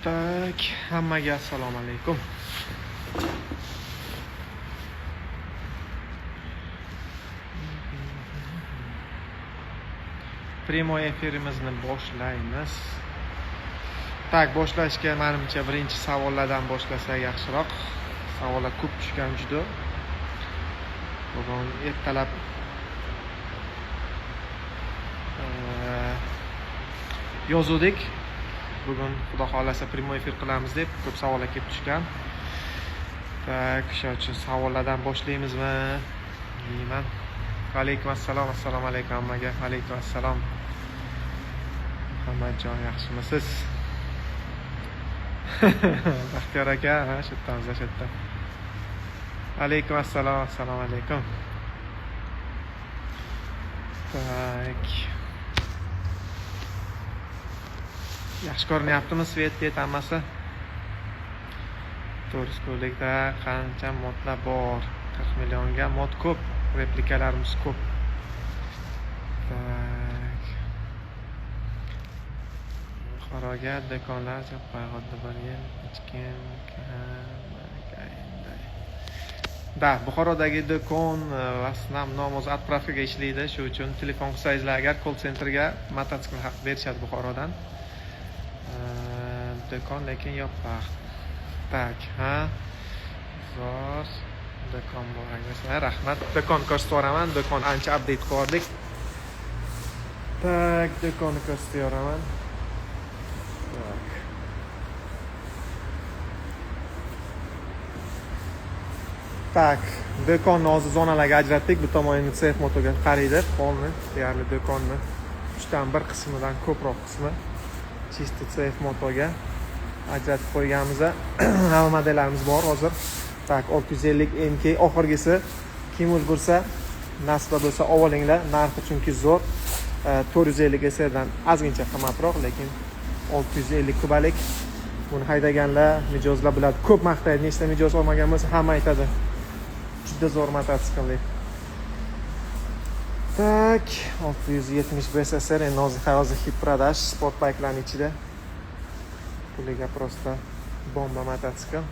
Tak, hammaga assalomu alaykum. Primoy efirimizni boshlaymiz. Tak, boshlashga menimcha birinchi savollardan boshlasak yaxshiroq. Savollar ko'p tushgan juda. Bugun ertalab yozuvdik. Bugun xudo xolasa primoy efir qilamiz deb ko'p savollar kelib tushgan. Tak, shuning uchun savollardan boshlaymizmi? Deyman. Alaykum assalom, assalomu alaykum hammaga. Alaykum assalom. Muhammadjon, yaxshimisiz? Baxtiyor aka, shu yerdan. Alaykum assalom, assalomu alaykum. Tak. Yaxshi ko'rinyaptimi svet hammasi? To'risko'likda qancha modlar bor? 40 millionga mod ko'p, replikalarimiz ko'p. Tak. Buxoroga do'konlar Chapayg'odda bir yil ichgan. Da, Buxorodagi do'kon rasman nomoz atprofiga ishlaydi, shu uchun telefon qilsangizlar agar call centerga mototsikl berishadi Buxorodan. Do'kon lekin yopiq. Tak, ha. Zo'r do'kon bor ekan. Rahmat. Do'kon ko'rsatib beraman. Do'kon ancha update qildik. Tak, do'konni ko'rsatib beraman. Tak. Tak, do'konni hozir zonalarga ajratdik. Bu tomonini seyf motoga qaraydi. Polni, deyarli do'konni 3dan 1 qismidan ko'proq qismi чисто seyf motoga ajratib qo'yganmiz. Hamma modellarimiz bor hozir. Tak, 650 MK oxirgisi kim ulgursa, nasib bo'lsa olinglar. Narxi chunki zo'r. 450 SRdan ozgincha qimmatroq, lekin 650 kubalik. Buni haydaganlar, mijozlar biladi. Ko'p maqtaydi. Nechta mijoz olmagan bo'lsa, hamma aytadi. Juda zo'r mototsikl deb. Tak, 675 SR hozir hip product sport bike'larning ichida. Puliga просто bomba mototsikl.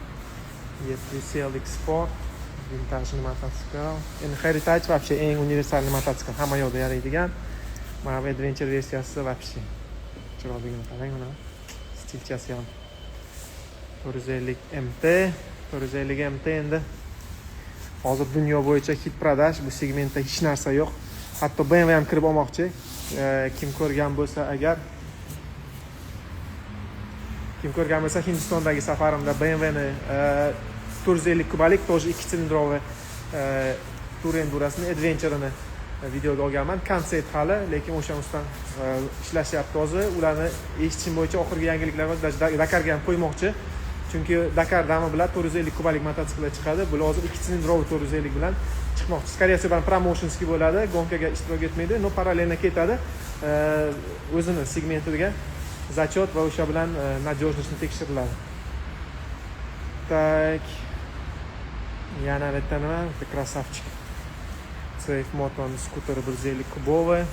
CLX Sport, vintage mototsikl. Endi Heritage вообще eng universalniy mototsikl, hamma yoqda yaraydigan. Mana bu adventure versiyasi вообще chiroyli qarang mana. Stilchasi ham 450 MT, 450 MT endi hozir dunyo bo'yicha hit product, bu segmentda hech narsa yo'q. Hatto BMW ham kirib olmoqchi. Kim ko'rgan bo'lsa agar Hindistondagi safarimda BMWni 450 kubalik тоже 2 silindrovli Tour Enduro'sini Adventure'ini videoga olganman. Konsept hali, lekin o'sha ustidan ishlashyapti hozir. Ularni eshitishim bo'yicha oxirgi yangiliklar Dakarga ham qo'ymoqchi. Chunki Dakar dami bilan 450 kubalik mototsikllar chiqadi. Bu hozir 2 silindrovli 450 bilan chiqmoqchi. Скорее всего, promotionski bo'ladi, gonkaga ishtirok etmaydi, но parallelno ketadi. O'zini segmentiga zachot va o'sha bilan надежностьni tekshiriladi. Tak. Yana bitta nima? Krasavchik. Safe Moton skuteri 150 kubovый.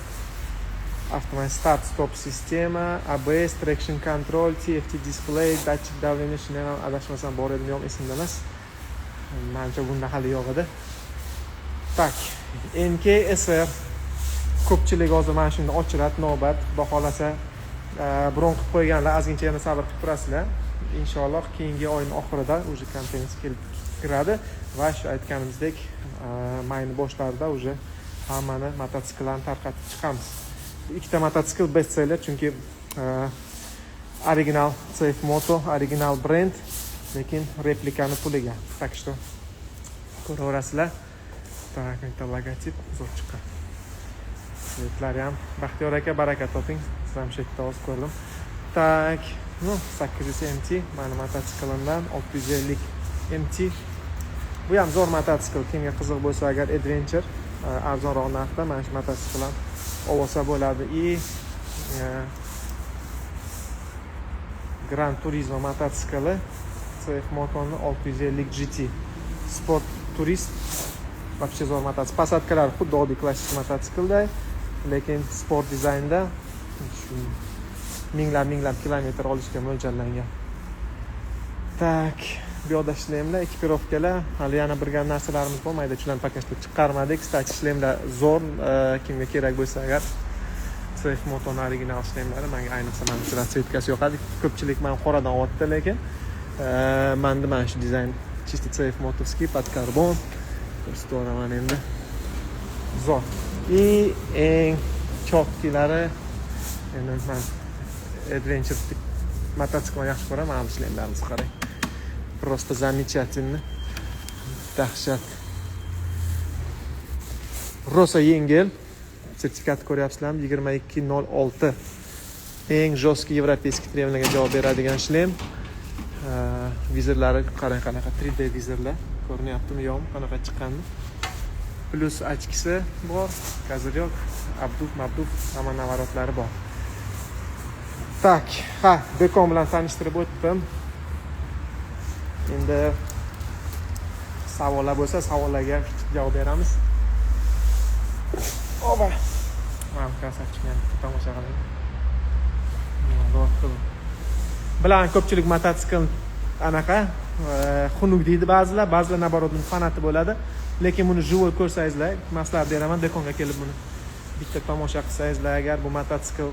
Автомат start stop sistema, ABS, traction control, TFT display, datchik давления, shuni ham adashmasam bor edi, yo'q esimda emas. Menimcha bunda hali yo'q edi. Tak, NKSR ko'pchilik hozir mana shunda ochiladi navbat, xudo xolasa bron qilib qo'yganlar, ozgincha yana sabr qilib turasizlar. Inshaalloh keyingi oyning oxirida уже konferensiya kelib kiradi va shu aytganimizdek mayning boshlarida уже hammani mototsikllarni tarqatib chiqamiz. Ikkita mototsikl bestseller, chunki original Safe Moto, original brend, lekin replikani puliga. Tak что ko'raverasizlar. Tak, bitta logotip zo'r chiqqan. Svetlari ham Baxtiyor aka, baraka toping. Siz ham shu yerda o'z ko'rdim. Tak, 800 MT mana mototsiklimdan 650 MT. Bu ham zo'r mototsikl. Kimga qiziq bo'lsa agar Adventure arzonroq narxda mana shu mototsikl ham olsa bo'ladi. Gran Turismo mototsikli CF Moto'ning 650 GT Sport Turist. Вообще zo'r mototsikl. Посадкалari xuddi oddiy klassik mototsikilday, lekin sport dizaynda minglab kilometr olishga mo'ljallangan. Tak, bu yoqda shlemlar, ekipirovkalar, hali yana bir narsalarimiz bor, mayda chularni paketga chiqarmadik. Kстати, shlemlar zo'r, kimga kerak bo'lsa agar CF Moto'ning original shlemlari menga ayniqsa mana shu ratsetkasi yoqadi. Ko'pchilik men qoradan olyapti, lekin menda mana shu dizayn чисто CF Motovskiy под carbon. Ko'rsataman endi. Zo'r. И eng chotkilari endi men adventure mototsiklni yaxshi ko'raman, mana bu shlemlarni qarang. Просто замечательно. Dahshat. Rosa yengil. Sertifikat ko'ryapsizlarmi? 2206. Eng jostki yevropeyskiy trебованиyaga javob beradigan shlem. Vizorlari qarang, qanaqa 3D vizorlar. Ko'rinyaptimi yo'qmi? Qanaqa chiqqanini. Plus ochkisi bor, kaziryoq, abduf, hamma navaratlari bor. Tak, do'kon bilan tanishtirib o'tdim. Endi savollar bo'lsa, savollarga javob beramiz. Oba. Mana krasavchikni tomosha qiling. Bilan ko'pchilik mototsikl anaqa xunuk deydi ba'zilar naborot fanati bo'ladi. Lekin buni живой ko'rsangizlar, maslahat beraman, do'konga kelib buni bitta tomosha qilsangizlar, agar bu mototsikl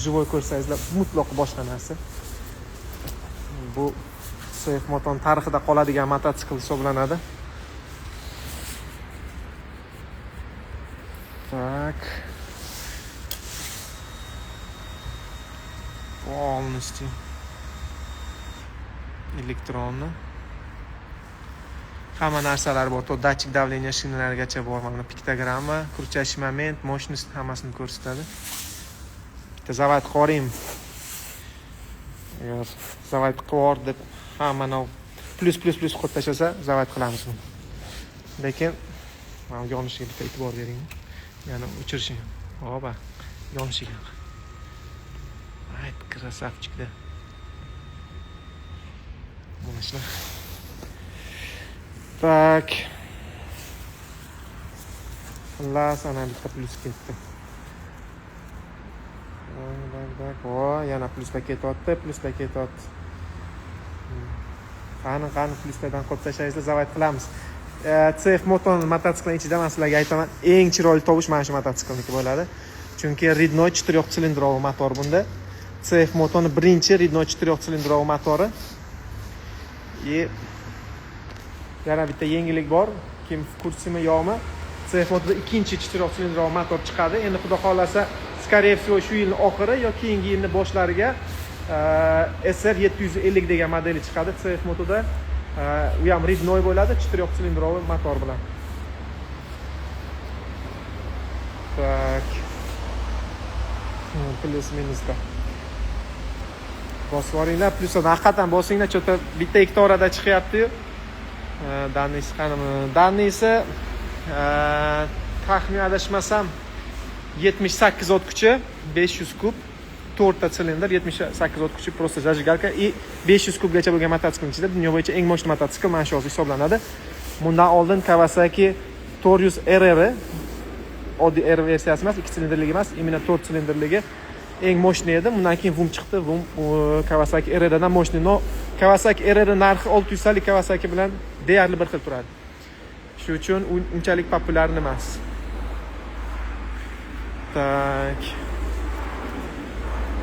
живой ko'rsangizlar, mutlaq boshqa narsa. Bu CF Moto'ning tarixida qoladigan mototsikl hisoblanadi. Так. Полностью elektronli. Hamma narsalar bor. To datchik давления shinalarigacha bor. Mana piktogramma, крутящий момент, мощность hammasini ko'rsatadi. Bitta zavod qorim. Agar zavod qor deb hamma plus qo'yib tashlasa, zavod qilamiz buni. Lekin mana yonishiga bitta e'tibor bering. Yana o'chirishing. Ho'pa, yonishiga. Ay, krasavchikda. Mana shuna. Tak. Xullas, ana bitta plus ketdi. Voy, yana plus paket otdi, Qani pluslardan qo'yib tashlaysizlar, zavod qilamiz. CF Moto'ning mototsiklining ichida men sizlarga aytaman, eng chiroyli tovush mana shu mototsikilniki bo'ladi. Chunki Ridnoy 4 silindroviy motor bunda. CF Moto'ning birinchi Ridnoy 4 silindroviy motori. Yana bitta yangilik bor. Kim kursimi yo'qmi? CF Moto'da ikkinchi 4 silindroviy motor chiqadi. Endi xudo xolasa, скорее всего, shu yilning oxiri yoki keyingi yilning boshlariga SR 750 degan modeli chiqadi. CF Moto'da u ham Ridnoy bo'ladi, 4 silindroviy motor bilan. Tak. Plus minusda. Bosib yuboringlar, plusdan haqiqatan bosinglar, chota bitta ikkita orada chiqyapti-yu. Danisi qanimi? Danisi taxmin adashmasam 78 ot kuchi, 500 kub, 4 ta silindr, 78 ot kuchi, просто zajgalka и 500 kubgacha bo'lgan mototsiklning ichida dunyo bo'yicha eng mощный mototsikl mana shu hisoblanadi. Bundan oldin Kawasaki 400 RR, oddiy R versiyasi emas, 2 silindrligi emas, именно 4 silindrligi eng mощный edi. Bundan keyin Vum chiqdi. Vum Kawasaki RR dan mощный. No, Kawasaki RR narxi 600 talik Kawasaki bilan deyarli bir xil turadi. Shu uchun unchalik populyar emas. Tak.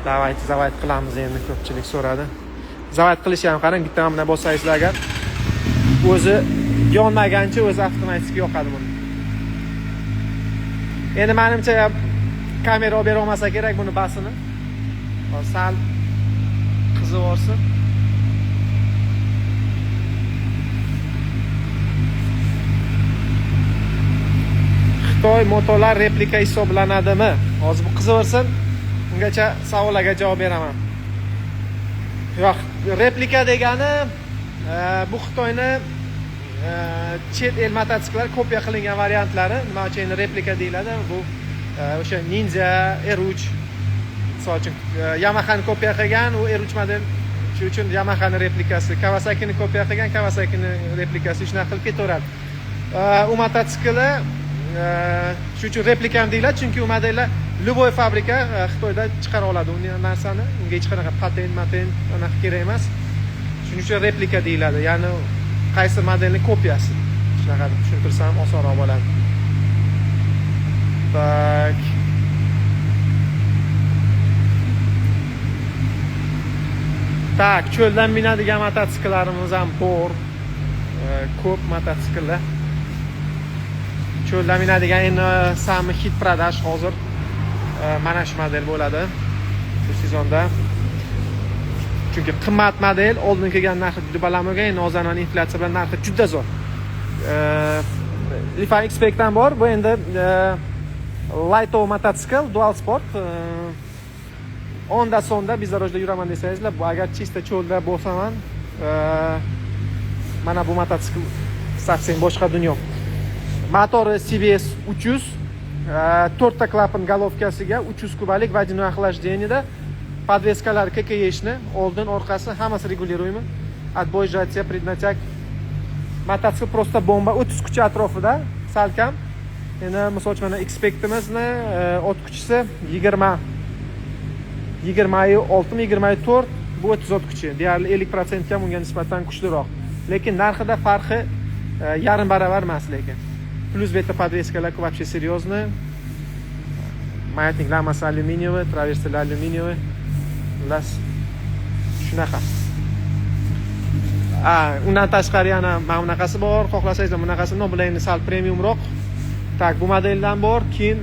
Davayt zavod qilamiz endi, ko'pchilik so'radi. Zavod qilish ham qarang, bitta mana bo'lsangizlar agar o'zi yonmagancha o'zi avtomatik yoqadi buni. Endi menimcha kamera olib bera olmasa kerak buni basini. Sal qizib olsin. Xitoy motolar replika hisoblanadimi? Hozir bu qizaversin. Ungacha savollarga javob beraman. Yo'q, replika degani bu Xitoyni chet el mototsikllar kopiya qilingan variantlari. Nima uchun replika deyiladi? Bu o'sha Ninja, R3 misol uchun Yamahani kopiya qilgan, u R3 model, shuning uchun Yamahani replikasi, Kawasakini kopiya qilgan, Kawasakini replikasi shunaqa qilib ketaveradi. U mototsiklni shuning uchun replika ham deyiladi, chunki u modellar любой fabrika Xitoyda chiqara oladi u narsani. Unga hech qanaqa patent anaqa kerak emas. Shuning uchun replika deyiladi. Ya'ni qaysi modelning kopiyasi. Shunaqa deb tushuntirsam osonroq bo'ladi. Tak. Tak, cho'ldan minadigan mototsikllarimiz ham bor. Ko'p mototsikllar. Cho'ldan minadigan endi sami hit product hozir mana shu model bo'ladi bu sezonda. Chunki qimmat model, oldin kelgan narxi juda baland bo'lgan, endi hozir inflyatsiya bilan narxi juda zo'r. Lifan X-Pack ham bor. Bu endi Lighto mototsikl, dual sport. Onda sonda bizarojda yuraman desangizlar, bu agar chista cho'lda bo'lsam ham mana bu mototsikl совсем boshqa dunyo. Motori CBS 300, 4 ta klapan головкasiga 300 kubalik водяное охлаждениеda, подвескалар KKH-ni oldin orqasi hammasi reguliруемый. Отбой, сжатие, преднатяг. Mototsikl просто bomba, 30 kuchi atrofida salkam. Endi misol uchun mana X-Pack'imizni ot kuchisi 26-24, bu 30 kuchi. Deyarli 50% kam unga nisbatan kuchliroq. Lekin narxida farqi yarim baravar emas lekin. Plus beta подвескалар вообще серьезные. Magnetning lamasi alyuminiyeviy, traversalar alyuminiyeviy. Las shunaqa. Undan tashqari yana mana bunaqasi bor. Xohlasangizlar bunaqasini, bular endi sal premiumroq. Tak, bu modeldan bor. Keyin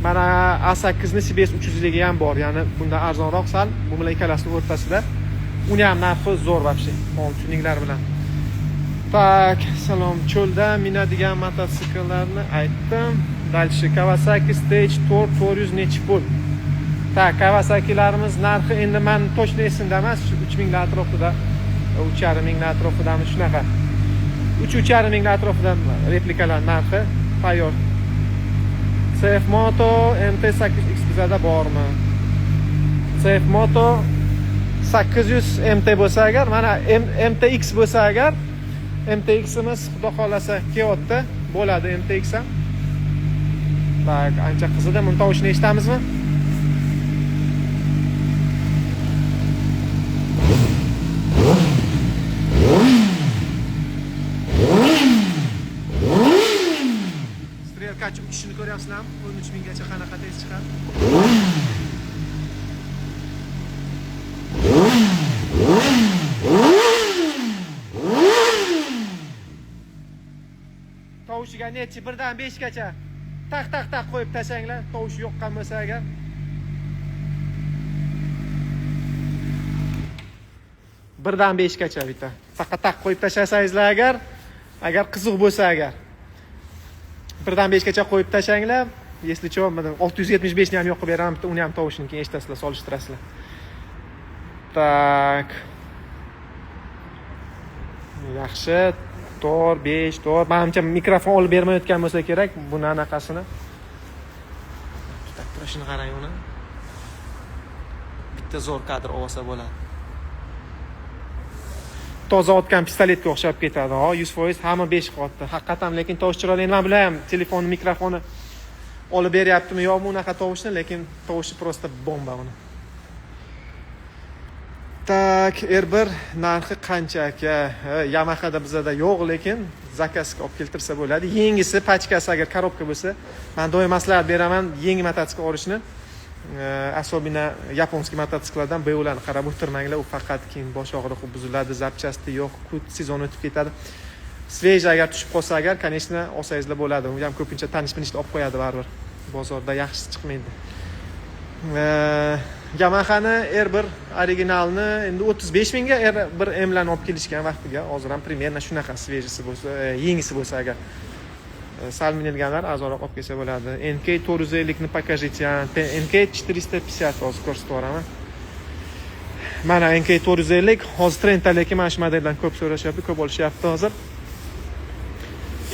mana A8 ni CBS 300 ligi ham bor. Ya'ni bundan arzonroq sal. Bu bilan ikkalasining o'rtasida. Uni ham narxi zo'r вообще. Tushuninglar bilan. Tak, salom. Cho'lda minadigan mototsikllarni aytdim. Dalshi Kawasaki Stage 400 nechi pul? Tak, Kawasakilarimiz narxi endi men точно esimda emas, 3000 lar atrofida, 3,5 ming lar atrofidami shunaqa. 3,5 ming lar atrofida replikalar narxi tayyor. CF Moto MT8X bizada bormi? CF Moto 800 MT bo'lsa agar, mana MTX bo'lsa agar, MTXimiz xudo xolasa kelyapti, bo'ladi MTX ham. Bak, ancha qizida, buni tovushini eshitamizmi? Strelka uchishini ko'ryapsizlarmi? 13 minggacha qanaqa tez chiqadi? Tovushiga nechi? 1 dan 5 gacha. Tak qo'yib tashanglar, tovush yo'qqan bo'lsa agar. Birdan 5 gacha bitta. Faqat tak qo'yib tashasangizlar agar qiziq bo'lsa agar. Birdan 5 gacha qo'yib tashanglar. Если что, 675 ni ham yoqib beraman, uni ham tovushini keyin eshitasizlar, solishtirasizlar. Tak. Yaxshi. 5 menimcha mikrofon olib bermayotgan bo'lsa kerak, buni anaqasini. Tutib turishini qarang uni. Bitta zo'r kadr olsa bo'ladi. Toza otgan pistoletga o'xshab ketadi. 100% hamma 5 qotdi. Haqiqatan, lekin tovush chiroyli. Men bilan telefonni, mikrofoni olib beryaptimi yo'qmi unaqa tovushni, lekin tovushi просто bomba uni. Tak, R1 narxi qancha aka? Yamahada bizada yo'q, lekin zakazga olib keltirsa bo'ladi. Yengisi, pachkasi agar korobka bo'lsa, men doim maslahat beraman yangi mototsikl olishni. Особенно yaponskiy mototsiklardan beo'larni qarab o'tirmanglar, u faqat keyin bosh og'riqi buziladi, zapchasti yo'q, kut sezon o'tib ketadi. Sveja agar tushib qolsa agar, конечно, olsangizlar bo'ladi. U ham ko'pincha tanish-bilishni olib qo'yadi baribir. Bozorda yaxshi chiqmaydi. Yamahani R1 originalni endi 35 mingga R1 M larni olib kelishgan vaqtiga, hozir ham примерно shunaqa svejisi bo'lsa, yengisi bo'lsa agar sal minilganlar arzonroq olib kelsa bo'ladi. NK 450 ni покажите. NK 450 hozir ko'rsatib beraman. Mana NK 450 hozir trendda, lekin mana shu modeldan ko'p so'rashyapti, ko'p olishyapti hozir.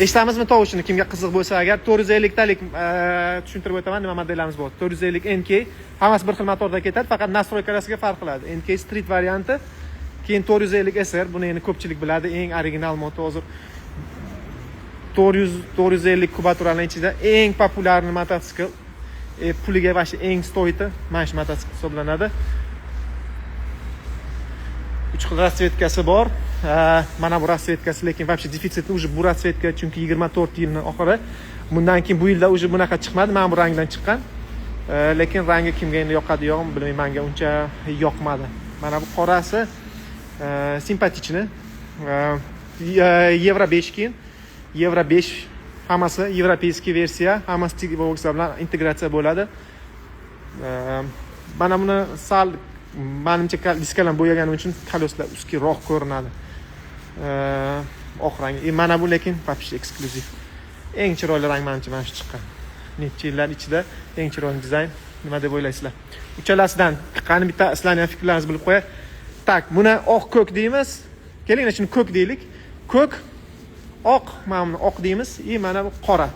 Eshitamizmi tovushini, kimga qiziq bo'lsa agar 450 talik tushuntirib o'taman nima modellarimiz bor. 450 NK hammasi bir xil motorda ketadi, faqat nastroykalariga farq qiladi. NK Street varianti, keyin 450 SR, buni endi ko'pchilik biladi, eng original motor hozir 450 kubaturalning ichida eng populyarni mototsikl. Puliga vashi eng stoyiti mana shu mototsikl hisoblanadi. 3 xil rasvetkasi bor. Mana bu rasvetkasi, lekin вообще defitsitli уже bu rasvetka, chunki 24 yilning oxiri. Bundan keyin bu yilda уже bunaqa chiqmadi. Mana bu rangdan chiqqan. Lekin rangi kimga endi yoqadi yo'qmi bilmayman, menga uncha yoqmadi. Mana bu qorasi simpatichni. Euro 5 keyin. Euro 5 hammasi yevropeyskiy versiya, hammasi Tigvox bilan integratsiya bo'ladi. Mana buni sal menimcha diskalarni bo'yaganim uchun koleslar ustkiroq ko'rinadi. Oq rang. Mana bu lekin вообще eksklyuziv. Eng chiroyli rang menimcha mana shu chiqqan. Necha yillar ichida eng chiroyli dizayn. Nima deb o'ylaysizlar? Uchalasidan qani bitta sizlarning fikrlaringizni bilib qo'yay. Tak, buni oq ko'k deymiz. Kelinglar shuni ko'k deylik. Ko'k, oq, mana buni oq deymiz. Mana bu qora.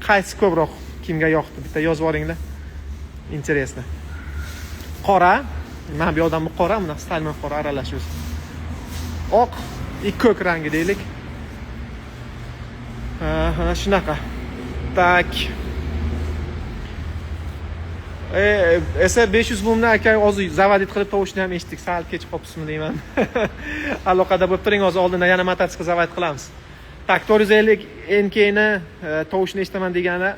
Qaysi ko'proq kimga yoqdi? Bitta yozib olinglar. Интересно. Qora, mana bu yoqdan bu qora, buni stalman qora aralashib. Oq, ko'k rangi deylik. Shunaqa. Tak. Esa 500 so'mni aka hozir zavodit qilib tovushni ham eshitdik. Sal kech qolibsizmi deyman. Aloqada bo'lib turing, hozir oldindan yana mototsikl zavodit qilamiz. Tak, 450 NK ni tovushni eshitaman degani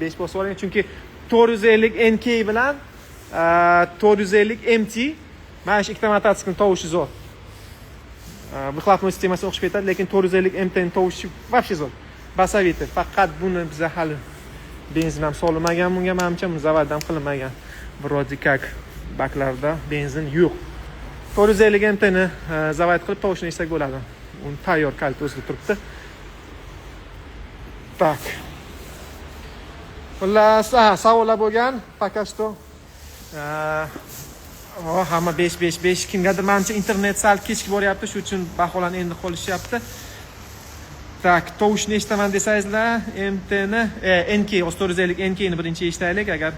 5 bosib oling, chunki 450 NK bilan 450 MT mana shu ikkita mototsiklning tovushi zo'r. Выхлопной sistemasini o'xshab ketadi, lekin 450 MT ning tovushi вообще zo'r. Basavita, faqat buni biz hali benzin ham solinmagan bunga, menimcha zavoddan qilinmagan. Вроде как baklarda benzin yo'q. 450 MT ni zavodit qilib tovushni eshitsak bo'ladi. Uni tayyor kalit o'zida turibdi. Tak. Xullas, savollar bo'lgan, пока что. Hamma 5 kimgadir menimcha internet sal kechki boryapti, shuning uchun baholarni endi qo'lishyapti. Tak, tovushni eshitaman desangizlar, MT ni NK 450 NK ni birinchi eshitaylik, agar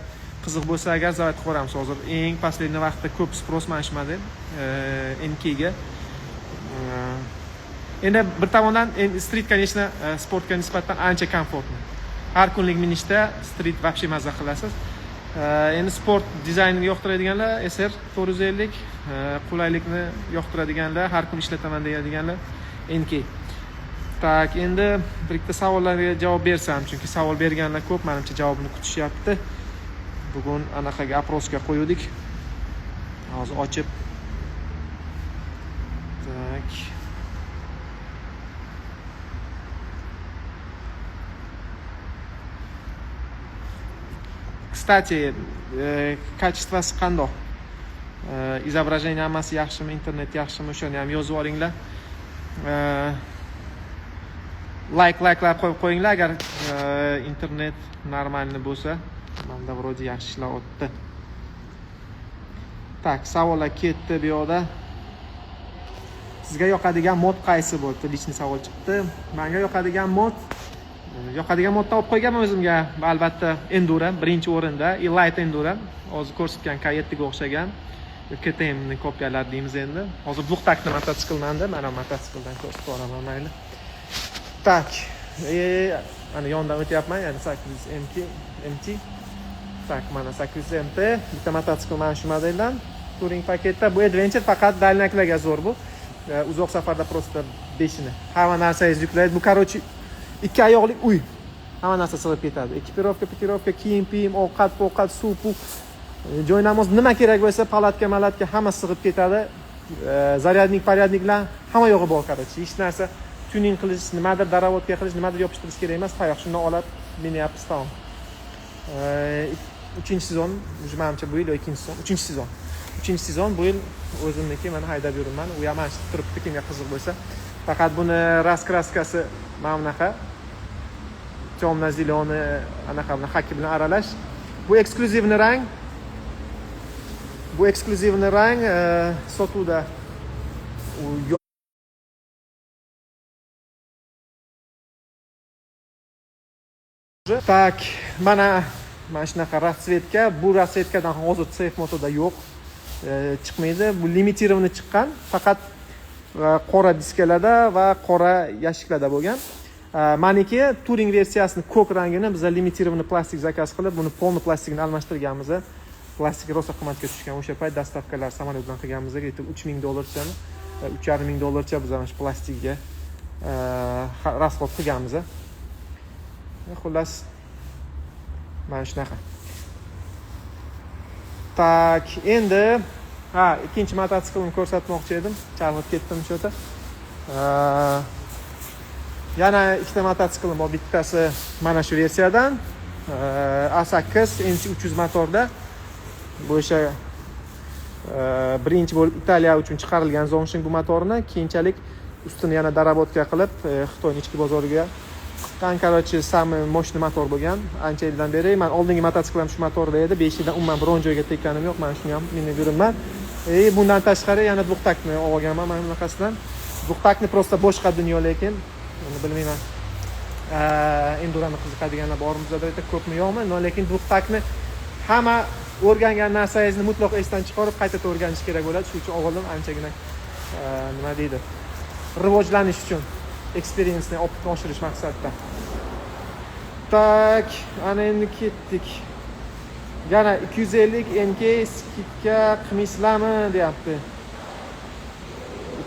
qiziq bo'lsa, agar zavodit qilib ko'ramiz. Hozir eng последний vaqtda ko'p sпрос mana shu model NK ga. Endi bir tomondan street, конечно, sportga nisbatan ancha komfortli. Har kunlik minishda street вообще mazza qilasiz. Endi sport dizaynini yoqtiradiganlar SR 450, qulaylikni yoqtiradiganlar, har kun ishlataman deydiganlar NK. Tak, endi bir ikkita savollarga javob bersam, chunki savol berganlar ko'p, menimcha javobini kutishyapti. Bugun anaqaga aprosga qo'ydik. Hozir ochib. Tak. Kстати, качествоsi qandoq? Изображение hammasi yaxshimi, internet yaxshimi? O'shani ham yozib olinglar. Like qo'yib qo'yinglar agar internet normalni bo'lsa. Menda вроде yaxshi ishlayapti. Tak, savollar ketdi bu yoqda. Sizga yoqadigan mod qaysi bo'ldi? Lichni savol chiqdi. Menga yoqadigan mod modni olib qo'yganman o'zimga. Albatta Enduro birinchi o'rinda, Light Enduro. Hozir ko'rsatgan K7 ga o'xshagan KTM ning kopyalari deymiz endi. Hozir duxtakni mototsiklmanda, mana mototsikldan ko'rsatib qo'yaman mayli. Tak. Ana yondan o'tyapman, ya'ni 800 MT. Tak, mana 800 MT. Bitta mototsikl mana shu modeldan. Touring paketda. Bu adventure faqat dalnaklarga zo'r bu. Uzoq safarda просто beshini. Hamma narsangizni yuklaydi. Bu короче ikki oyoqli uy. Hamma narsa sig'ib ketadi. Ekipirovka, kiyim, ovqat, suv, joy namoz nima kerak bo'lsa, palatka, hamma sig'ib ketadi. Zaryadniklar hamma yog'i bor короче. Hech narsa tuning qilish, nimadir daravodga qilish, nimadir yopishtirish kerak emas. Tayoq shundan olib minyapmiz tamom. 3-sezon, menimcha bu yil 2-sezon, 3-sezon. 3-sezon bu yil o'zimniki, men haydab yuraman. U ham mana turibdi, kimga qiziq bo'lsa. Faqat buni raskraskasi mana bunaqa. Temno-zeleni anaqa bilan xaki bilan aralash. Bu eksklyuzivni rang. Sotuvda Tak, mana shunaqa rasvetka. Bu rasvetkadan hozir Safe Motoda yo'q. Chiqmaydi. Bu limitirovni chiqqan. Faqat qora diskalarda va qora yashiklarda bo'lgan. Meniki touring versiyasini ko'k rangini biz limitirovni plastik zakaz qilib, buni polni plastikni almashtirganmiz. plastik rosa qimmatga tushgan. O'sha payt dastavkalar samolyot bilan qilganimizda yetib $3000 $3500 biz mana shu plastikga расход qilganmiz. Xullas mana shunaqa. Tak, endi ikkinchi mototsiklimni ko'rsatmoqchi edim. Chalg'ib ketdim shu yerda. Yana ikkita mototsiklim bor. Bittasi mana shu versiyadan A8 NC300 motorda. Bu o'sha birinchi bo'lib Italiya uchun chiqarilgan Zongshin bu motorni keyinchalik ustini yana darabotka qilib Xitoyning ichki bozoriga chiqqan. Короче, самый мощный motor bo'lgan. Ancha yildan beri men oldingi mototsiklim shu motorda edi. 5 yildan umuman biron joyga tekkanim yo'q. Mana shuni ham minib yuribman. Bundan tashqari yana dvuxtakni olganman mana bunaqasidan. Dvuxtakni просто boshqa dunyo, lekin uni bilmayman. Endurani qiziqadiganlar bormi bizda ko'pmi yo'qmi? Lekin dvuxtakni hamma o'rgangan narsangizni mutlaq esdan chiqarib qaytadan o'rganish kerak bo'ladi. Shuning uchun o'g'lim anchagina nima deydi? Rivojlanish uchun experience-ni oshirish maqsadida. Tak, ana endi ketdik. Yana 250 NK skidga qilmaysizlarmi deyapti.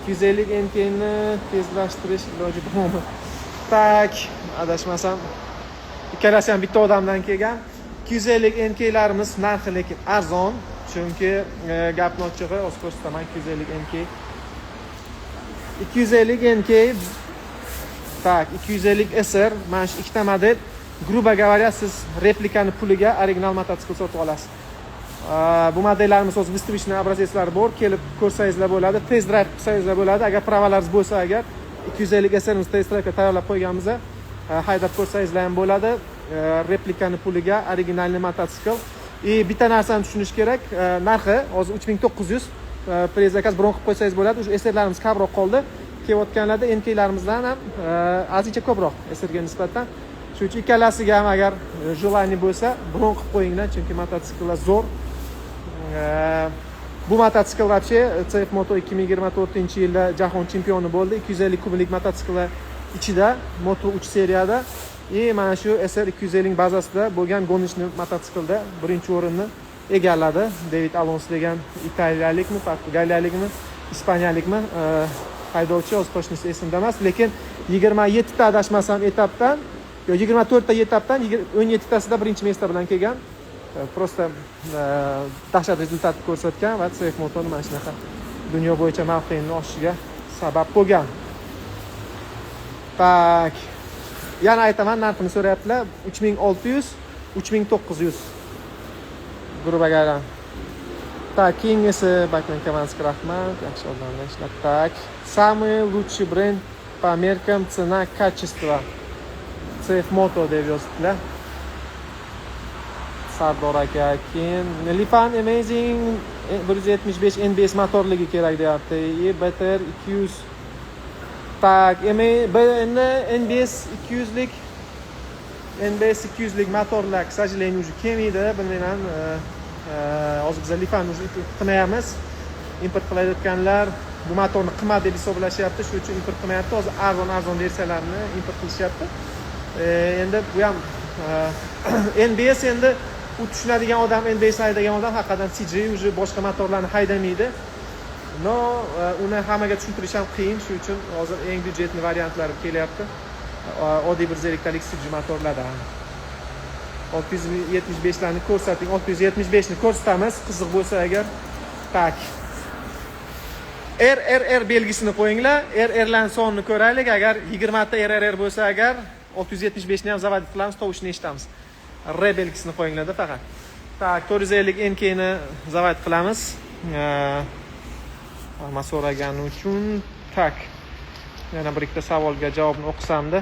250 NK ni tezlashtirish iloji bormi? Tak, adashmasam ikkalasi ham bitta odamdan kelgan. 250 NK larimiz narxi lekin arzon, chunki gapni ochig'i o'z ko'rsataman 250 NK. 250 NK tak 250 SR mana shu ikkita model. Грубо говоря, siz replikani puliga original mototsikl sotib olasiz. Bu modellarimiz o'z выставочный образецlari bor, kelib ko'rsangizlar bo'ladi, test drive qilsangizlar bo'ladi. Agar pravalaringiz bo'lsa, agar 250 SR ni test drive tayyorlab qo'yganmiz, haydab ko'rsangizlar ham bo'ladi. Replikani puliga originalniy mototsikl. Bitta narsani tushunish kerak, narxi hozir 3900. Prezakaz bron qilib qo'ysangiz bo'ladi. O'sha SR-larimiz kamroq qoldi. Kelayotganlarda NK-larimizdan ham ozgincha ko'proq SR-ga nisbatan. Shuning uchun ikkalasiga ham agar желание bo'lsa, bron qilib qo'yinglar, chunki mototsikllar zo'r. Bu mototsikl вообще CF Moto 2024-yilda jahon chempioni bo'ldi. 250 kublik mototsikllar ichida Moto 3 seriyada mana shu SR 250 bazasida bo'lgan gonichni mototsiklda birinchi o'rinni egalladi. David Alonso degan italiyalikmi, portugaliyalikmi, ispaniyalikmi haydovchi, o'z toshnisi esimda emas, lekin 27 ta adashmasam etapdan, 24 ta etapdan 17 tasida birinchi место bilan kelgan. Просто dahshat rezultat ko'rsatgan va CF Moto mana shunaqa dunyo bo'yicha mavqeini oshishiga sabab bo'lgan. Tak. Yana aytaman, narxini so'rayaptilar. 3600, 3900. Грубо говоря. Так, keyingisi Bakman Kamanskiy rahmat. Yaxshi odamlar ishlab. Tak. Самый лучший бренд по меркам цена качество. CF Moto deb yozibdilar. Sardor aka keyin Lifan Amazing 175 NBS motorligi kerak deyapti. BTR 200. Tak, NBS 200lik NBS 200lik motorlar, к сожалению, уже kelmaydi. Bilmayman. Hozir biz Lifanni qilmayapmiz. Import qilayotganlar bu motorni qimmat deb hisoblashyapti, shuning uchun import qilmayapti. Hozir arzon versiyalarni import qilishyapti. Endi bu ham NBS endi u tushunadigan odam, NBS haydagan odam haqiqatan CJ уже boshqa motorlarni haydamaydi. No, uni hammaga tushuntirish ham qiyin, shuning uchun hozir eng byudjetli variantlari kelyapti. Oddiy 150 talik CJ motorlardan. 675 larni ko'rsating, 675 ni ko'rsatamiz, qiziq bo'lsa agar. Tak. RRR belgisini qo'yinglar. RRlarning sonini ko'raylik. Agar 20 ta RRR bo'lsa, agar 675 ni ham zavod qilamiz, tovushni eshitamiz. R belgisini qo'yinglarda faqat. Tak, 450 NK ni zavod qilamiz. Hamma so'ragani uchun. Tak. Yana bir ikkita savolga javobni o'qisam-da.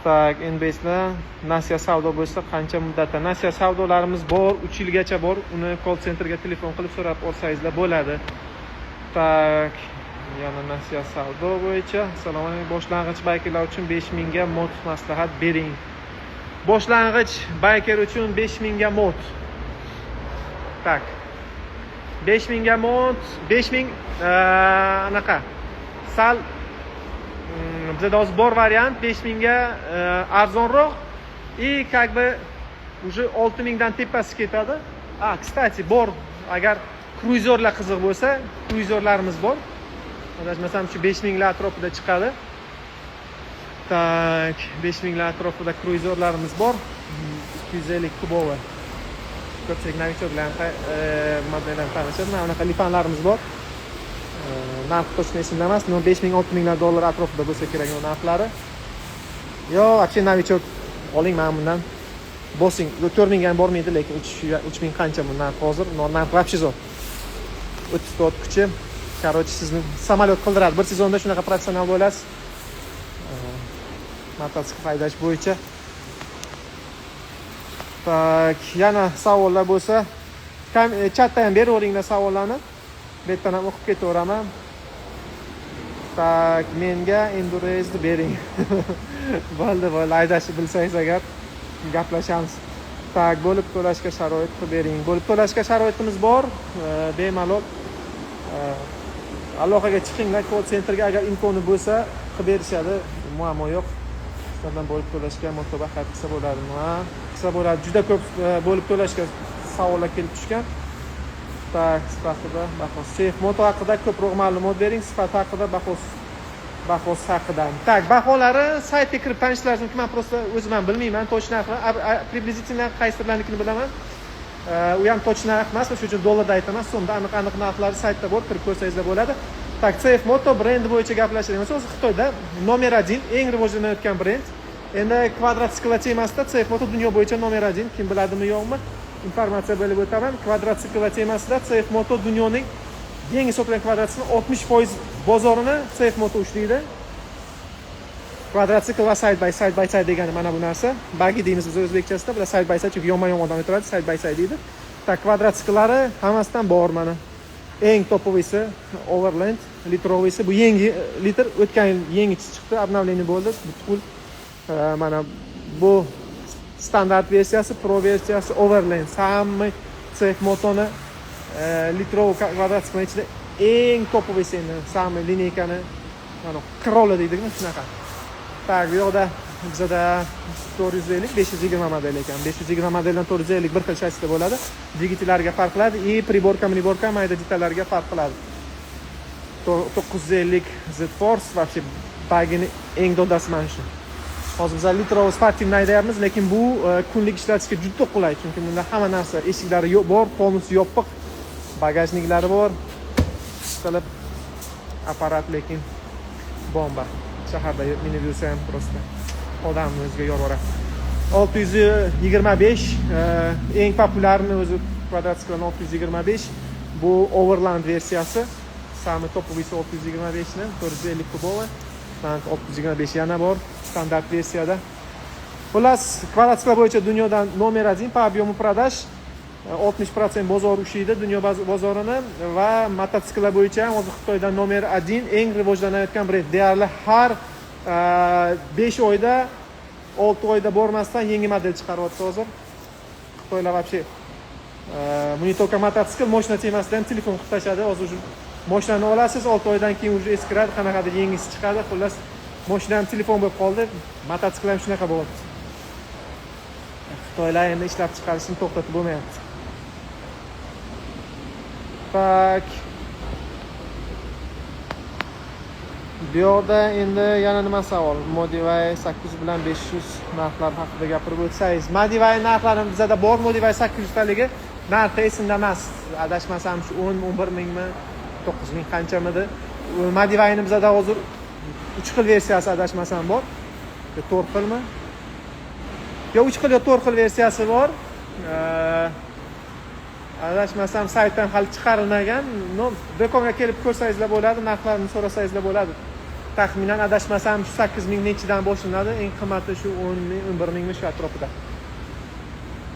Tak, NBSlar Nasiya savdo bo'lsa qancha muddatda? Nasiya savdolarimiz bor, 3 yilgacha bor. Uni call centerga telefon qilib so'rab olsangizlar bo'ladi. Tak, yana Nasiya savdo bo'yicha. Assalomu alaykum. Boshlang'ich baykerlar uchun 5000 ga mod maslahat bering. Boshlang'ich bayker uchun 5000 ga mod. Tak. 5000 ga mod, 5000 anaqa. Sal bizda hozir bor variant 5000 ga arzonroq и как бы уже 6000 dan tepasi ketadi. Kstati, bor. Agar kruzerlar qiziq bo'lsa, kruzerlarimiz bor. Adashmasam shu 5000 lar atrofida chiqadi. Tak, 5000 lar atrofida kruzerlarimiz bor. 250 kubova. Ko'pchilik novichoklar modeldan tanishadi. Mana bunaqa lifanlarimiz bor. Narx to'g'ri esimda emas, 5000-6000 dollar atrofida bo'lsa kerak u narxlari. Yo, вообще novichok oling mana bundan. Bosing, 4000 ga bormaydi, lekin 3000 qancha bu narx hozir? Narx вообще zo'r. 34 kuchi. Короче, sizni samolyot qildiradi. Bir sezonda shunaqa professional bo'lasiz. Mototsikl haydash bo'yicha. Tak, yana savollar bo'lsa, chatda ham beraveringlar savollarni. Bu yerdan ham o'qib ketaveraman. Tak, menga Endurance bering. Bo'ldi, haydashni bilsangiz agar gaplashamiz. Tak, bo'lib to'lashga sharoit qilib bering. Bo'lib to'lashga sharoitimiz bor. Bemalol aloqaga chiqinglar, kol sentrga agar imkoni bo'lsa qilib berishadi. Muammo yo'q. Sizlardan bo'lib to'lashga munosabat qilsa bo'ladimi? Qilsa bo'ladi. Juda ko'p bo'lib to'lashga savollar kelib tushgan. Tak, sifatida baho. Safe Moto haqida ko'proq ma'lumot bering, sifat haqida, bahosi haqida. Tak, baholari saytga kirib tanishlaringiz mumkin. Men просто o'zim ham bilmayman, точно narxni, приблизительно qaysilarnikini bilaman. U ham точно narx emas, shuning uchun dollarda aytaman. So'mda aniq narxlari saytda bor, kirib ko'rsangizlar bo'ladi. Tak, Safe Moto brendi bo'yicha gaplashadigan o'zi Xitoyda nomer 1 eng rivojlanayotgan brend. Endi kvadrotsikl temasida Safe Moto dunyo bo'yicha nomer 1. Kim biladimi yo'qmi? Informatsiya berib o'taman. Kvadrotsikl temasida Safe Moto dunyoning yangi sotilgan kvadrotsikl 60% bozorini Safe Moto ushlaydi. Kvadrotsikl va side by side degani mana bu narsa. Buggy deymiz biz o'zbekchasida, bular side by side chunki yonma-yon odam o'tiradi, side by side deydi. Tak, kvadrotsiklari hammasidan bor mana. Eng topovisi Overland, litrovisi. Bu yangi litr o'tgan yil yangisi chiqdi, обновление bo'ldi. Butkul mana bu standart versiyasi, pro versiyasi Overland. Sammy Safe Moto'ni litrov kvadrotsikl ichida eng topovisi endi Sammy lineykani mana Corolla deydimi shunaqa. Tak, bu yoqda bizada 450, 520 model ekan. 520 modeldan 450 bir xil shassida bo'ladi. Dvigatellarga farq qiladi, priborka mayda detallarga farq qiladi. 950 Z-Force вообще bagini eng dodasi mana shu. Hozir biz litrov sportivni haydayapmiz, lekin bu kunlik ishlatishga juda qulay, chunki bunda hamma narsa, eshiklari bor, tonusi yopiq, bagajniklari bor. Qilib apparat lekin bomba. Shaharda minib yursa ham prosta odamni o'ziga yorvoradi. 625 eng populyarni o'zi kvadrotsikl 625. Bu Overland versiyasi. Sami topovisi 625 ni 450 kubova. Mana 625 yana bor standart versiyada. Xullas, kvadrotsikl bo'yicha dunyodan nomer 1 po объему продаж 60% bozor ushlaydi dunyo bozorini va mototsikllar bo'yicha ham hozir Xitoyda nomer 1 eng rivojlanayotgan brend. Deyarli har 5 oyda 6 oyda bormasdan yangi model chiqaryapti hozir. Xitoylar вообще не только mototsikl, mashina temasida ham telefon qilib tashadi. Hozir mashinani olasiz, 6 oydan keyin уже eskiradi, qanaqadir yangisi chiqadi. Xullas, mashina ham telefon bo'lib qoldi, mototsikl ham shunaqa bo'ldi. Xitoylar endi ishlab chiqarishni to'xtatib bo'lmayapti. Tak. Bu yoqda endi yana nima savol? Modivay 800 bilan 500 narxlar haqida gapirib o'tsangiz. Modivay narxlari bizda bor, Modivay 800 taligi narxi esimda emas. Adashmasam shu 10-11 mingmi, 9 ming qanchamidi. Modivayni bizda hozir 3 xil versiyasi adashmasam bor. 4 xilmi? Yo 3 xil yo 4 xil versiyasi bor. Adashmasam saytdan hali chiqarilmagan. Do'konga kelib ko'rsangizlar bo'ladi, narxlarini so'rasangizlar bo'ladi. Taxminan adashmasam 8 ming nechidan boshlanadi, eng qimmati shu 10 ming, 11 mingmi shu atrofida.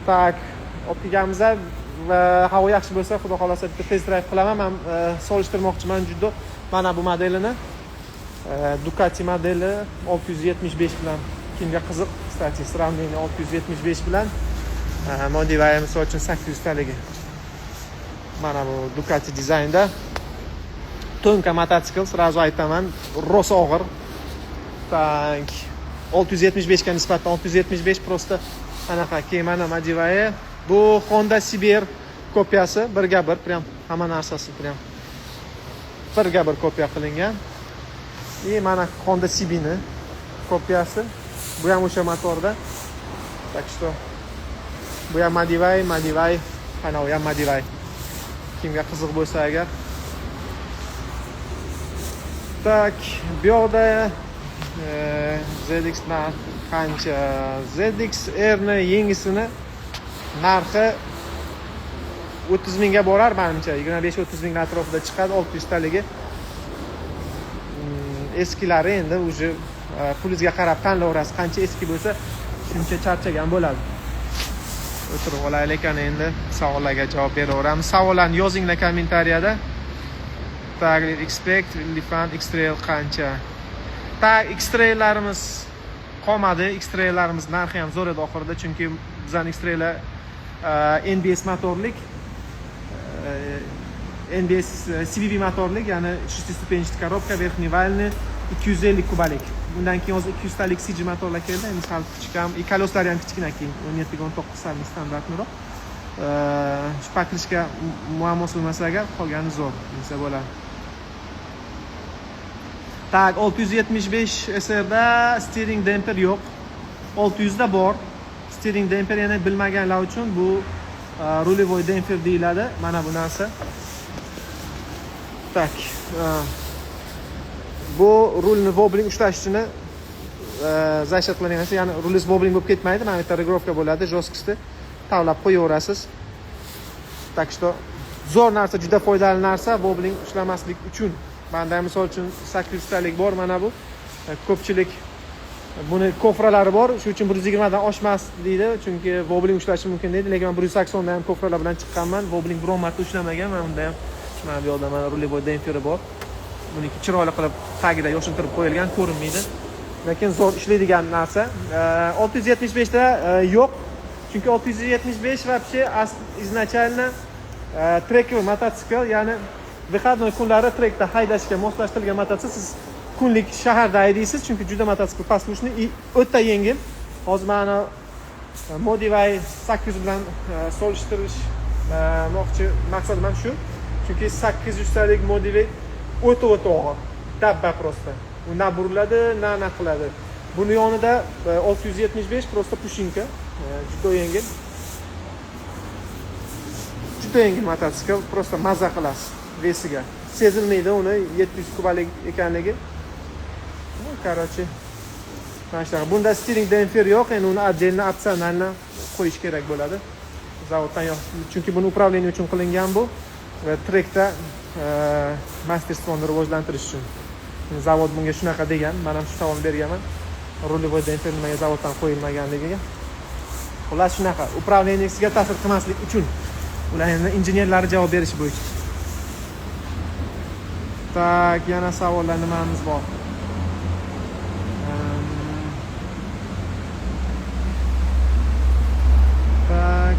Tak, olib kelganmiz va havo yaxshi bo'lsa, xudo xolasa bitta test drive qilaman. Men solishtirmoqchiman juda mana bu modelini. Ducati modeli 675 bilan kimga qiziq, kстати, сравнение 675 bilan Modivay misol uchun 800 taligi. Mana bu Ducati dizaynda tonka mototsikl, sразу aytaman, rosa og'ir. Tak, 675 ga nisbatan 675 prosta anaqa. Keyin mana Modivay, bu Honda Ciber kopyasi birga bir, prям hamma narsasi prям birga bir kopya qilingan. Mana Honda CB-ni kopyasi. Bu ham o'sha motorda. Так что bu ham Madivay, ana u ham Madivay. Kimga qiziq bo'lsa agar. Tak, bu yoqda ZX qancha? ZX R'ni yangisini narxi 30 mingga borar menimcha. 25-30 ming atrofida chiqadi 600 taligi. Eskilari endi уже pulingizga qarab tanlayverasiz. Qancha eski bo'lsa, shuncha charchagan bo'ladi. O'tirib olaylik ekan endi savollarga javob beraveramiz. Savollarni yozinglar kommentariyada. Tag expect Lifan X-Trail qancha? Tag X-Traillarimiz qolmadi. X-Traillarimiz narxi ham zo'r edi oxirida, chunki bizning X-Traillar NBS motorlik, NBS CVV motorlik, ya'ni 6-ступенчатый коробка, верхний вальный, 250 kubalik. Bundan keyin hozir 200 talik CG motorlar keldi. Endi sal kichkam, koloslari ham kichkina keyin 17-19 salli standartniroq. Shu paklishga muammosi bo'lmasa agar qolgani zo'r desa bo'ladi. Tak 675 SRda steering damper yo'q. 600 da bor. Steering damper yana bilmaganlar uchun bu rulevoy damper deyiladi. Mana bu narsa. Tak. Bu rulni wobling ushlash uchun zashat qilingan narsa, ya'ni rulingiz wobling bo'lib ketmaydi. Mana bu yerda regrovka bo'ladi, jostkisi tavlab qo'yaverasiz. Так что zo'r narsa, juda foydali narsa wobling ushlamaslik uchun. Menda misol uchun 800 talik bor mana bu. Ko'pchilik buni kofralari bor, shuning uchun 120 dan oshmas deydi, chunki wobling ushlashi mumkin deydi. Lekin men 180 dan ham kofralar bilan chiqqanman. Wobling biron marta ushlamagan. Mana bunda ham mana bu yoqda mana rulevoy demperi bor. Buniki chiroyli qilib tagida yoshiltirib qo'yilgan, ko'rinmaydi. Lekin zo'r ishlaydigan narsa. 675 da yo'q. Chunki 675 вообще изначально trekovый mototsikl, ya'ni выходной kunlari trekda haydashga moslashtirilgan mototsikl. Siz kunlik shaharda haydaysiz, chunki juda mototsikl paslashni o'ta yengil. Hozir mana Modivay 800 bilan solishtirish maqsadim ham shu. Chunki 800 talik Modivay o'ta og'ir. Dabba просто. U na buriladi, na qiladi. Buni yonida 675 просто pushinka. Juda yengil. Juda yengil mototsikl, просто maza qilasiz vesiga. Sezilmaydi uni 700 kubalik ekanligi. Короче, mana shunaqa. Bunda steering damper yo'q, endi uni отдельно opsionalni qo'yish kerak bo'ladi. Zavoddan yo'q, chunki buni upravleniya uchun qilingan bu va trekda masterstvoni rivojlantirish uchun. Zavod bunga shunaqa degan. Men ham shu savol berganman. Rulevoy damper nimaga zavoddan qo'yilmaganligiga. Xullas shunaqa, upravleniyasiga ta'sir qilmaslik uchun. Ular endi injenerlari javob berishi bo'yicha. Tak, yana savollar nimamiz bor? Tak.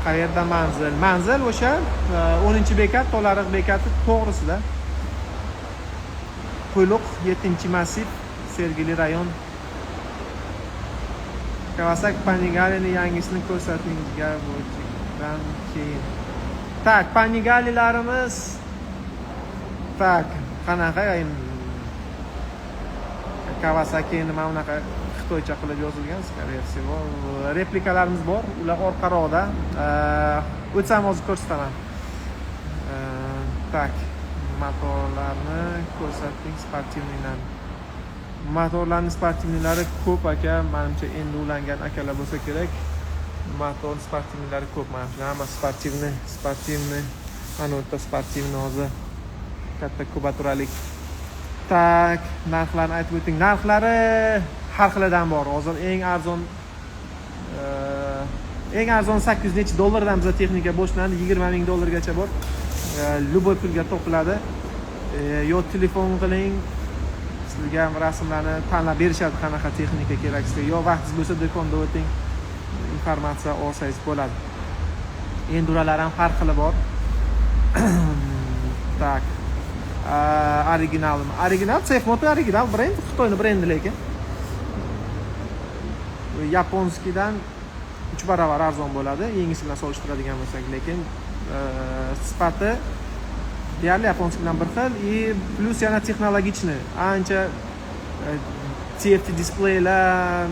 Qayerda manzil? Manzil o'sha 10-bekat, Tolariq bekati to'g'risida. Qo'yliq 7-massiv, Sergeli rayon. Kawasaki Panigale'ni yangisini ko'rsatingizga bo'lgan keyin. Tak, Panigale'larimiz tak, qanaqa Kawasaki nima unaqa xitoycha qilib yozilgan, скорее всего. Replikalarimiz bor, ular orqaroqda. O'tsam hozir ko'rsataman. Tak, motorlarni ko'rsating, sportivnilarni. Motorlarning sportivnilari ko'p aka, menimcha endi ulangan akalar bo'lsa kerak. Motor sportivnilari ko'p, menimcha hamma sportivni, mana o'ta sportivni hozir katta kubaturalik. Tak, narxlarni aytib o'ting. Narxlari har xilidan bor. Hozir eng arzon 800 necha dollardan bizga texnika boshlanadi, 20 ming dollargacha bor. Любой pulga topiladi. Yo telefon qiling, sizga rasmlarni tanlab berishadi, qanaqa texnika kerak sizga. Yo vaqtingiz bo'lsa do'konda o'ting, informatsiya olsangiz bo'ladi. Enduralar ham har xili bor. Tak. Original Safemoto original brend, Xitoyning brendi lekin. Yaponskidan 3 barobar arzon bo'ladi yengisi bilan solishtiradigan bo'lsak, lekin sifati deyarli yaponskiy bilan bir xil, plus yana texnologichni, ancha TFT displeylar,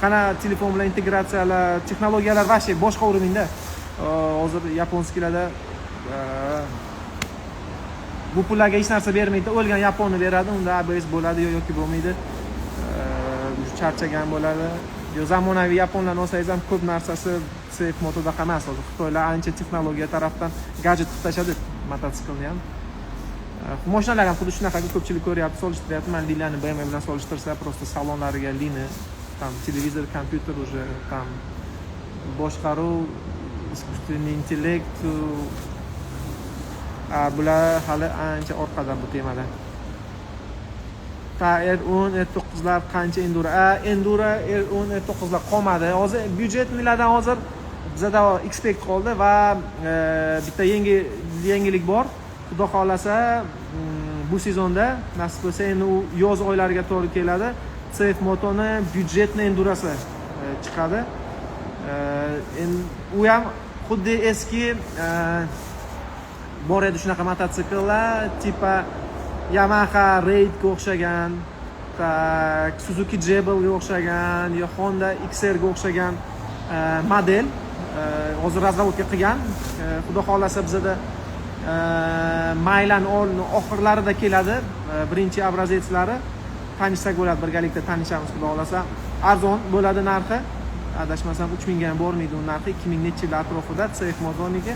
qana telefon bilan integratsiyalar, texnologiyalar вообще boshqa o'rinda. Hozir yaponskiylarda bu pullarga hech narsa bermaydi, o'lgan yaponni beradi, unda ABS bo'ladi yoki bo'lmaydi. Charchagan bo'ladi. Yo zamonaviy yaponlarni olsangiz ham ko'p narsasi Safe Moto'da emas. Hozir Xitoylar ancha texnologiya tarafdan gadjet qilishadi mototsiklni ham. Mashinalar ham xuddi shunaqa, ko'pchilik ko'ryapti, solishtiryapti. Men Liliani BMW bilan solishtirsa, просто salonlariga lini, tam televizor, kompyuter уже tam boshqaruv, искусственный intellekt, bular hali ancha orqada bu temada. R10, R9lar qancha Enduro? Enduro R10, R9lar qolmadi. Hozir byudjet miladan hozir bizada X-Pack qoldi va bitta yangilik bor. Xudo xolasa bu sezonda nasib bo'lsa endi u yoz oylariga to'g'ri keladi. Safe Moto'ni byudjetni Endurosi chiqadi. U ham xuddi eski bor edi shunaqa mototsikllar, tipa Yamaha Raid'ga o'xshagan, Suzuki Jabal'ga o'xshagan, yo Honda XR ga o'xshagan model. Hozir razravodga qilgan. Xudo xolasa bizada maylan oxirlarida keladi. Birinchi obrazetslari tanishsak bo'ladi, birgalikda tanishamiz xudo xolasa. Arzon bo'ladi narxi. Adashmasam 3000 ga ham bormaydi u narxi. 2000 necha yil atrofida Safe Moto'niki.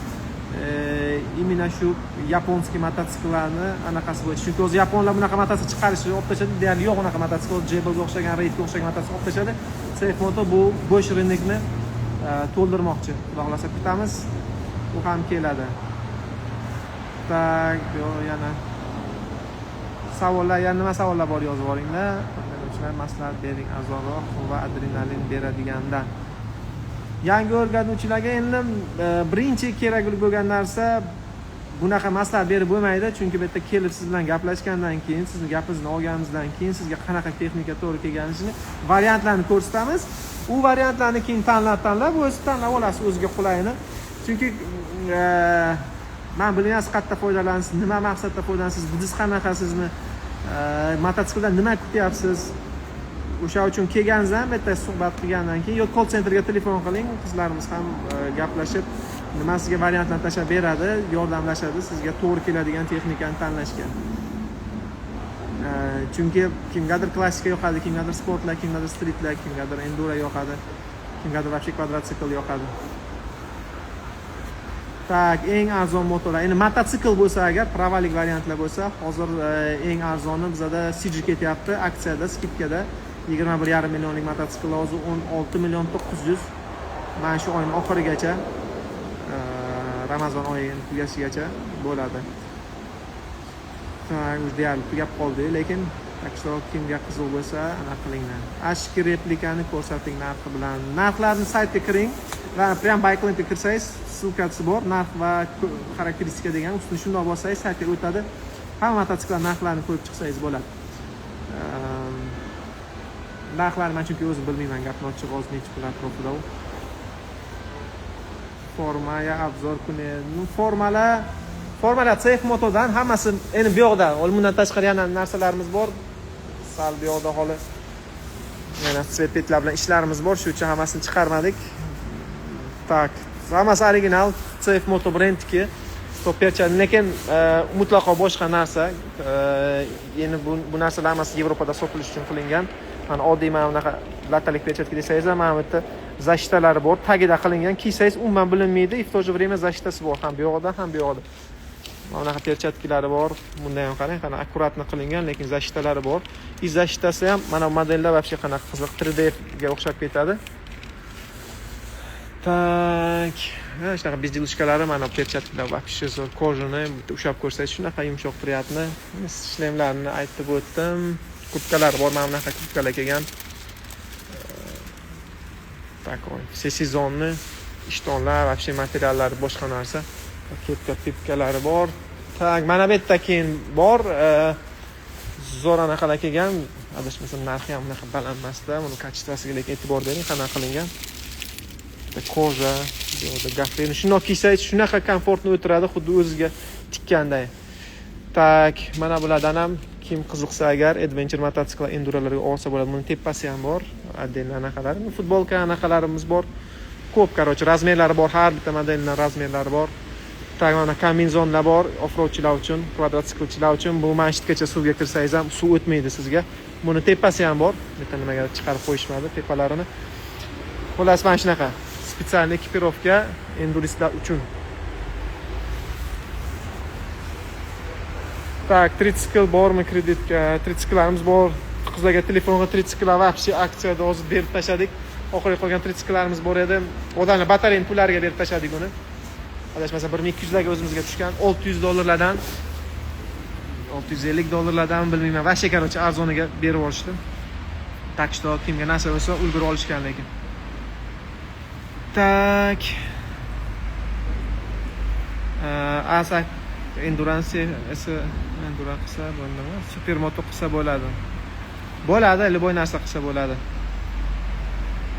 Imенно shu yaponskiy mototsikllarni anaqasi bo'yicha. Chunki o'zi yaponlar bunaqa mototsikl chiqarishni olib tashladi. Deyarli yo'q unaqa mototsikl, Jabal'ga o'xshagan, Raid'ga o'xshagan mototsikl olib tashladi. Safe Moto bu bo'sh rynokni to'ldirmoqchi. Xudo xolasa kutamiz. U ham keladi. Tak, yana savollar, yana nima savollar bor yozib yuboringlar. Foydalanuvchilar maslahat bering arzonroq va adrenalin beradigandan. Yangi o'rganuvchilarga endi birinchi kerak bo'lgan narsa bunaqa maslahat berib bo'lmaydi, chunki bu yerda kelib siz bilan gaplashgandan keyin, sizni gapingizni olganimizdan keyin sizga qanaqa texnika to'g'ri kelganini variantlarni ko'rsatamiz. U variantlarni keyin tanlab o'zingiz tanlab olasiz o'ziga qulayini. Chunki men bilmayman qayerda foydalanasiz, nima maqsadda foydalanasiz, bizni qanaqa sizni mototsikldan nima kutyapsiz. O'sha uchun kelganingizda ham bitta suhbat qilgandan keyin yo call centerga telefon qiling, qizlarimiz ham gaplashib nima sizga variantlarni tashlab beradi, yordamlashadi sizga to'g'ri keladigan texnikani tanlashga. Chunki kimgadir klassika yoqadi, kimgadir sportlar, kimgadir streetlar, kimgadir enduro yoqadi, kimgadir вообще kvadrotsikl yoqadi. Tak, eng arzon motorlar. Endi mototsikl bo'lsa agar, pravalik variantlar bo'lsa, hozir eng arzoni bizada CG ketyapti, aksiyada, skidkada 21,5 millionlik mototsikl hozir 16 million 900. Mana shu oyning oxirigacha, Ramazon oyining tugashigacha bo'ladi. Tak, deyarli tugab qoldi, lekin takso kimga qiziq bo'lsa, aniq qilinglar. Ashki replikani ko'rsating narxi bilan. Narxlarni saytga kiring va prям Bikelandga kirsangiz, ссылкасы bor, narx va xarakteristika degan ustini shundoq bossangiz saytga o'tadi. Hamma mototsikl narxlarini ko'rib chiqsangiz bo'ladi. Narxlarni men chunki o'zim bilmayman, gapni ochiq hozir necha pul atrofida u. Formaya obzor kuni. Formalar Safe Moto'dan hammasi endi bu yoqda, bundan tashqari yana narsalarimiz bor. Sal bu yoqda holi yana svetpetlar bilan ishlarimiz bor, shuning uchun hammasini chiqarmadik. Tak, hammasi original Safe Moto brendniki. Stop percha, lekin mutlaqo boshqa narsa. Endi bu narsalar hammasi Yevropada sotilish uchun qilingan. Mana oddiy mana bunaqa latalik perchatki desangiz, mana bu yerda zashitalari bor, tagida qilingan. Kiysangiz umuman bilinmaydi. И в то же время zashitasi bor, ham bu yoqda, ham bu yoqda. Mana bunaqa perchatkilari bor. Bunda ham qarang, qana akkuratni qilingan, lekin zashitalari bor. И zashitasi ham mana bu modellar вообще qanaqa qiziq 3D ga o'xshab ketadi. Tak, shunaqa bezdelishkalari mana perchatkalar вообще zo'r kojani ushlab ko'rsangiz shunaqa yumshoq приятно. Shlemlarni aytib o'tdim. Kurtkalar bor, mana bunaqa kurtkalar kelgan. Takoy, sezonni, ishtonlar, вообще materiallar boshqa narsa. Kepka tipkalari bor. Tak, mana bu yerda keyin bor, zo'r anaqalar kelgan. Adashmasam narxi ham unaqa baland emasda, buni kачествосiga lekin e'tibor bering, qanaqa qilingan. koja, yo'da gafrini shundoq kiysangiz shunaqa komfortni o'tiradi, xuddi o'ziga tikkanday. Tak, mana bulardan ham kim qiziqsa agar adventure mototsikl enduralarga olsa bo'ladi. Buning tepasi ham bor, отдельно anaqalari, futbolka anaqalarimiz bor. Ko'p, короче, razmerlari bor, har bitta modelning razmerlari bor. Tak, mana kombinezonlar bor, offroadchilar uchun, kvadrotsiklchilar uchun. Bu masjidgacha suvga kirsangiz ham suv o'tmaydi sizga. Buni tepasi ham bor. Bitta nimaga chiqarib qo'yishmadi tepalarini. Xullas, mana shunaqa spetsial ekipirovka enduristlar uchun. Tak, tritsikl bormi kreditka? Tritsiklarimiz bor. Qizlarga telefonga tritsiklar вообще aksiyada hozir berib tashladik. Oxirgi qolgan tritsiklarimiz bor edi. Odamlar batareyani pullariga berib tashladik uni. Adashmasam 1200 larga o'zimizga tushgan. $600 $650 bilmayman. Вообще, короче, arzoniga berib olishdi. Tak что kimga nasib bo'lsa ulgurib olishgan lekin. Tak. Asa endurance endurance qilsa bo'ladimi? Supermoto qilsa bo'ladi. Bo'ladi, любой narsa qilsa bo'ladi.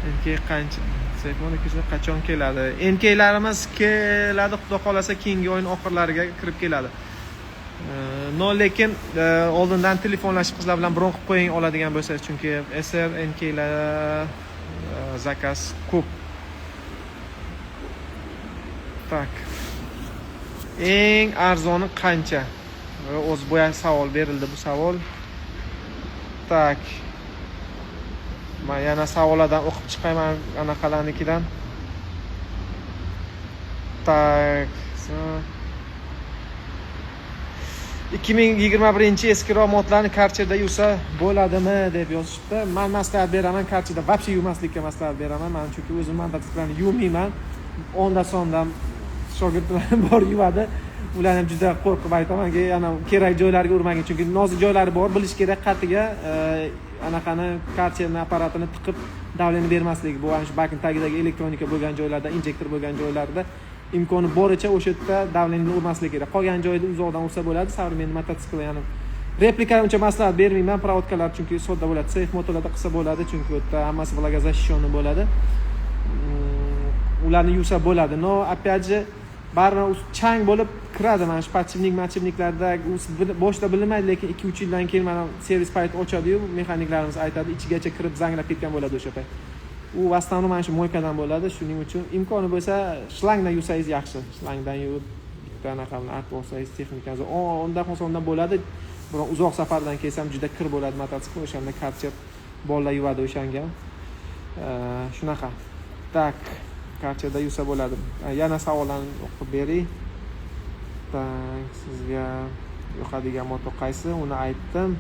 Endi qancha Seyfmono qachon keladi? NKlarimiz keladi, xudo xolasa keyingi oyning oxirlariga kirib keladi. No, lekin oldindan telefonlashib qizlar bilan bron qilib qo'ying oladigan bo'lsangiz, chunki SR NKlar zakaz ko'p. Tak. Eng arzoni qancha? O'z bo'ya savol berildi bu savol. Tak. Men yana savollardan o'qib chiqayman anaqalarnikidan. Tak. 2021 eskiroq modlarni karcherda yuvsa bo'ladimi deb yozishibdi. Men maslahat beraman, karcherda вообще yuvmaslikka maslahat beraman. Men chunki o'zim mototsikllarni yuvmayman. Onda sondan shogirdlarim bor yuvadi. Ular ham juda qo'rqib aytamanki, yana kerak joylariga urmagin, chunki nozik joylari bor, bilish kerak qatiga anaqani karcherni apparatini tiqib davleni bermasligi. Bu shu bakin tagidagi elektronika bo'lgan joylarda, injektor bo'lgan joylarda imkoni boricha o'sha yerda davlenni urmasligi kerak. Qolgan joyda uzoqdan ursa bo'ladi. Savremenniy mototsikl, ya'ni replika uncha maslahat bermayman, provodkalar chunki sodda bo'ladi. Safe motolarda qilsa bo'ladi, chunki u yerda hammasi vлагозащищённый bo'ladi. Ularni yuvsa bo'ladi. No, опять же, baribir chang bo'lib kiradi. Mana shu patchivniklarda boshida bilinmaydi, lekin 2-3 yildan keyin mana servis payti ochadi-yu, mexaniklarimiz aytadi, ichigacha kirib zanglab ketgan bo'ladi o'sha payt. U vastamni mana shu moykadan bo'ladi. Shuning uchun imkoni bo'lsa shlangdan yuvsangiz yaxshi. Shlangdan yuvib bitta anaqani artib olsangiz texnikangiz undan xosondan bo'ladi. Biroq uzoq safardan kelsam juda kir bo'ladi mototsikl, o'shanda karcher bolalar yuvadi o'shanga. Shunaqa. Tak, karcherda yuvsa bo'ladi. Yana savollarni o'qib bering. Tak, sizga yoqadigan moto qaysi? Uni aytdim.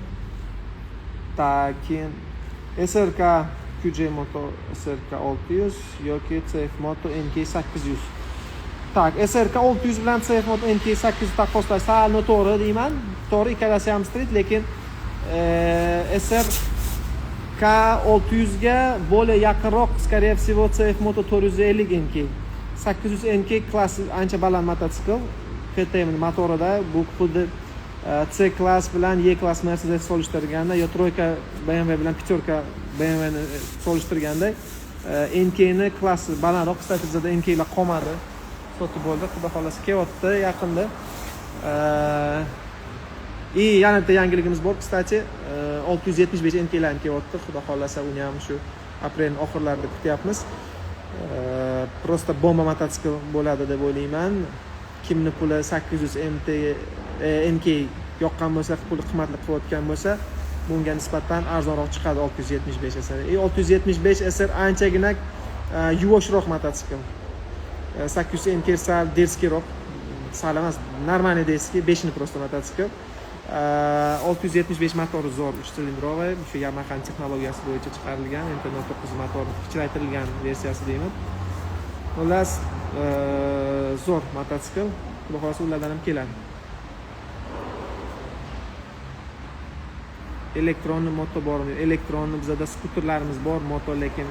Tak, keyin SRK QJ Moto SRK 600 yoki CF Moto NK 800. Tak, SRK 600 bilan CF Moto NK 800 taqqoslash sal noto'g'ri deyman. To'g'ri, ikkalasi ham street, lekin SRK 600 ga более yaqinroq, скорее всего, CF Moto 450 NK. 800 NK klass ancha baland mototsikl. KTM motorida bu xuddi C klass bilan E klass Mercedes solishtirganda yo troyka BMW bilan pichorka BMW ni solishtirganda NK ni klassi balandroq. Kстати, bizda NK lar qolmadi. Sotib bo'ldi, xudo xolasa kelyapti yaqinda. Yana bitta yangiligimiz bor. Kстати, 675 NK lar kelyapti. Xudo xolasa uni ham shu aprel oxirlarida kutyapmiz. Просто bomba mototsikl bo'ladi deb o'ylayman. Kimni puli 800 NK yoqqan bo'lsa, puli qimmatli qilayotgan bo'lsa, bunga nisbatan arzonroq chiqadi 675 SR. 675 SR anchagina yuvoshroq mototsikl. 800 NK sal derskiroq, sal emas, нормальный derski, 5 ni просто mototsikl. 675 motori zo'r, 3 silindrovый, shu Yamaha texnologiyasi bo'yicha chiqarilgan, MT-9 motor kichraytirilgan versiyasi deyman. Xullas, zo'r mototsikl, xudo xolasa ulardan ham keladi. Elektronli moto bormi? Elektronli bizda skuterlarimiz bor, moto, lekin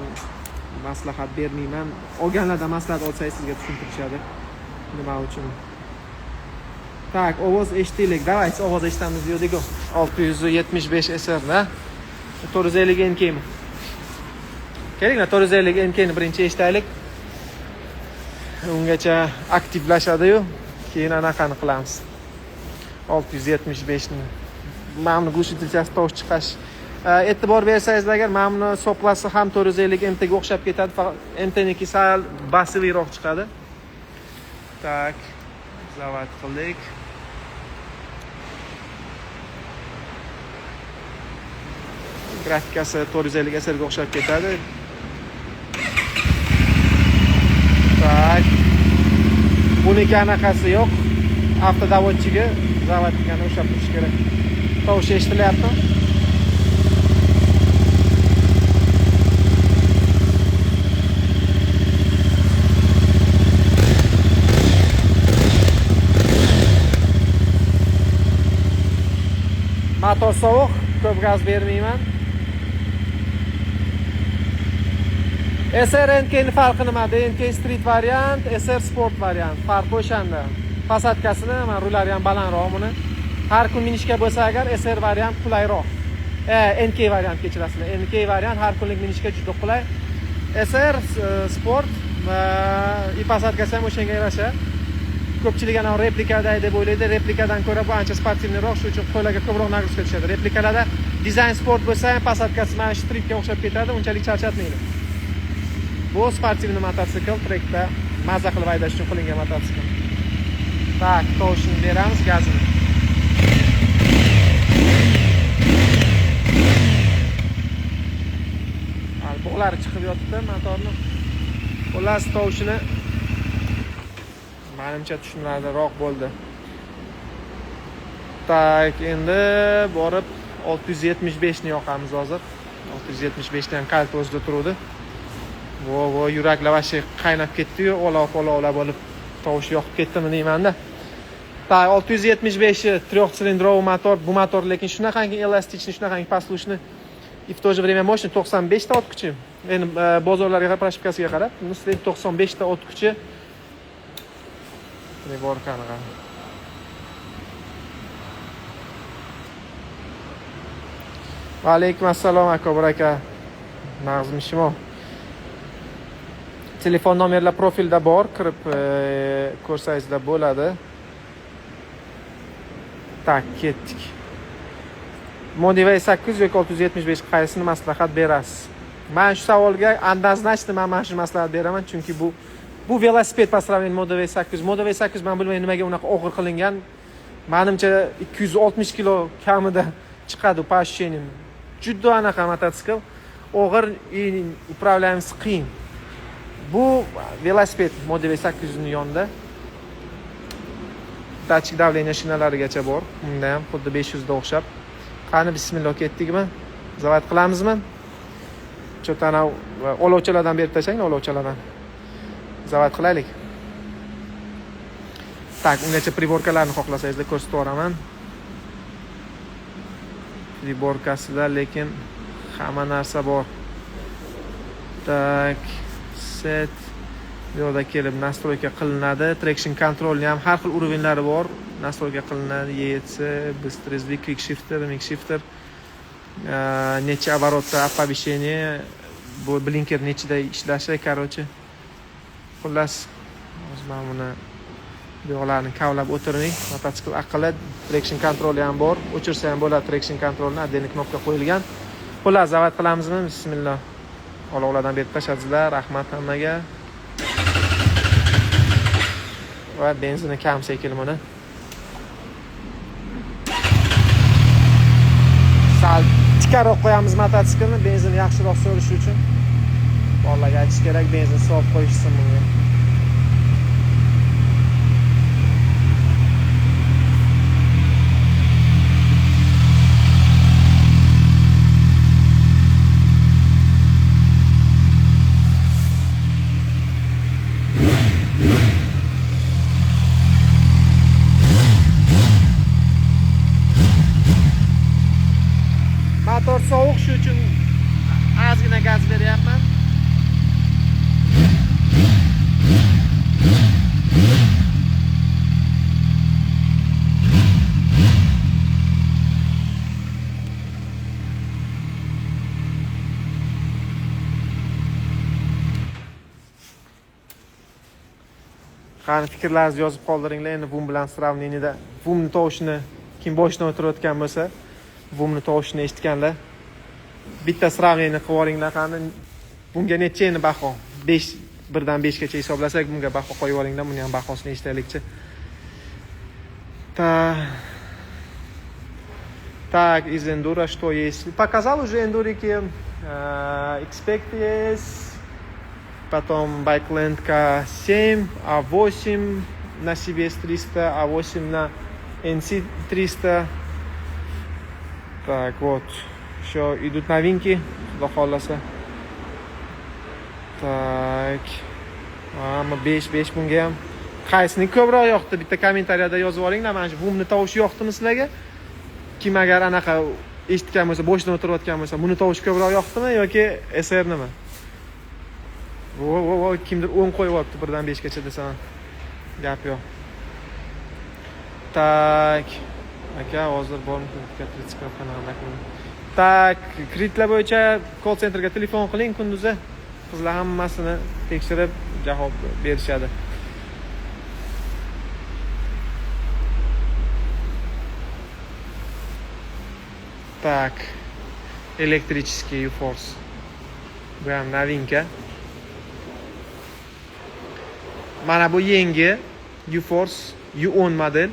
maslahat bermayman. Olganlardan maslahat olsangiz sizga tushuntirishadi. Nima uchun? Tak, ovoz eshitaylik. Давайте ovoz eshitamiz dedik-ku. 675 SR da. 450 NK mi? Keling, 450 NK ni birinchi eshitaylik. ungacha aktivlashadi-yu, keyin anaqani qilamiz. 675 ni mana buni глушительchasi tovush chiqash. E'tibor bersangiz agar mana buni soplasi ham 450 MT ga o'xshab ketadi, faqat MT niki sal basiliroq chiqadi. Tak, zavat qildik. Grafikasi 450 SR ga o'xshab ketadi. Tak. Buniki anaqasi yo'q. Avtodavodchiga zavat qilgani o'xshab turish kerak. Tovush eshitilyapti? Motor sovuq, ko'p gaz bermayman. SR NK ning farqi nimada? NK Street variant, SR Sport variant. Farqi o'shanda. Pasatkasini, mana rullari ham balandroq buni. Har kun minishga bo'lsa agar SR variant qulayroq. NK variant kechirasizlar. NK variant har kunlik minishga juda qulay. SR Sport va pasatkasi ham o'shanga yarasha. Ko'pchilik ana replikada deb o'ylaydi. Replikadan ko'ra bu ancha sportivniroq, shuning uchun qo'llarga ko'proq nagruska tushadi. Replikalarda dizayn sport bo'lsa ham pasatkasi mana shu trikka o'xshab ketadi, unchalik charchatmaydi. Bu sportivniy mototsikl, trekda mazza qilib haydash uchun qilingan mototsikl. Tak, tovushini beramiz, gazini. Bog'lari chiqib yotibdi motorni. Xullas tovushini menimcha tushunarliroq bo'ldi. Tak, endi borib 675 ni yoqamiz hozir. 675 dan qalb o'zida turadi. Vo, yuraklar vashi qaynab ketdi-yu, olov-olovlar bo'lib tovush yoqib ketdimi deyman-da. Tak, 675 3 silindrovый motor. Bu motor lekin shunaqangi elastikni, shunaqangi pastlushni и в то же время mощность 95 ta ot kuchi. Endi bozorlarga, proshipkasiga qarab, Nusli 95 ta ot kuchi. Priborkani qarang. Va alaykum assalom aka, aka. Nag'zmishmo. Telefon nomerlar profilda bor, kirib ko'rsangizlar bo'ladi. Tak, ketdik. Model 800 yoki 675 qaysini maslahat berasiz? Men shu savolga andazlashdim, men shu maslahat beraman, chunki bu velosiped по сравнению Model 800. Model 800 men bilmayman nimaga unaqa og'ir qilingan. Menimcha 260 kilo kamida chiqadi по ощущениям. Juda anaqa mototsikl, og'ir, upravlaymiz qiyin. Bu velosiped Model 800 ning yonida dатчик давления shinalarigacha bor. Bunda ham xuddi 500 ga o'xshab. Qani bismillah ketdikmi? Zavat qilamizmi? Chotana olovchalardan berib tashlang, olovchalardan. Zavat qilaylik. Tak, ungacha priborkalarni xohlasangiz ko'rsatib boraman. Priborkasida lekin hamma narsa bor. Tak, set bu yerda kelib nastroyka qilinadi. Traction controlni ham har xil urovenlari bor. Nastroyka qilinadi. EC, быстрый, quick shifter, mix shifter. Necha оборотda оповещение, bu blinker nechida ishlashi, короче. Xullas, men buni bu yoqlarni kavlab o'tirmang. Mototsikl aqli, traction controli ham bor. O'chirsa ham bo'ladi traction controlni, отдельный knopka qo'yilgan. Xullas, zavat qilamizmi? Bismillah. Olovlardan berib tashladinglar. Rahmat hammaga. Va benzini kam shekilli buni. Sal tikaroq qo'yamiz mototsiklni, benzin yaxshiroq so'rish uchun. Bolalarga aytish kerak, benzin solib qo'yishsin bunga. Motor sovuq, shu uchun ozgina gaz beryapman. Qani fikrlaringizni yozib qoldiringlar. Endi VUM bilan sravneniyda VUMni tovushini kim boshdan o'tirayotgan bo'lsa, VUMni tovushini eshitganlar. Bitta sravneni qilib olinglar qani. Bunga necha endi baho? 5 1dan 5 gacha hisoblasak, bunga baho qo'yib olinglar. Buni ham bahosini eshitaylikchi. Так, из Enduro что есть? Показал уже эндурики. Expect есть. Потом Bikeland K7, A8 на CBS 300, A8 на NC 300. Так, вот. Еще идут новинки. Доходласа. Так. 5 bunga ham. Qaysini ko'proq yoqdi? Bitta kommentariyada yozib olinglar. Mana shu VUMni tovushi yoqdimi sizlarga? Kim agar anaqa eshitgan bo'lsa, boshdan o'tirayotgan bo'lsa, buni tovush ko'proq yoqdimi yoki SR nima? Vo, kimdir 10 qo'yib olibdi 1dan 5 gacha desam. Gap yo'q. Tak. Aka, hozir bormi? Tak, kreditlar bo'yicha call centerga telefon qiling kunduzi. Qizlar hammasini tekshirib javob berishadi. Так, электрический U-Force. Bu ham novinka. Mana bu yangi U-Force U10 model.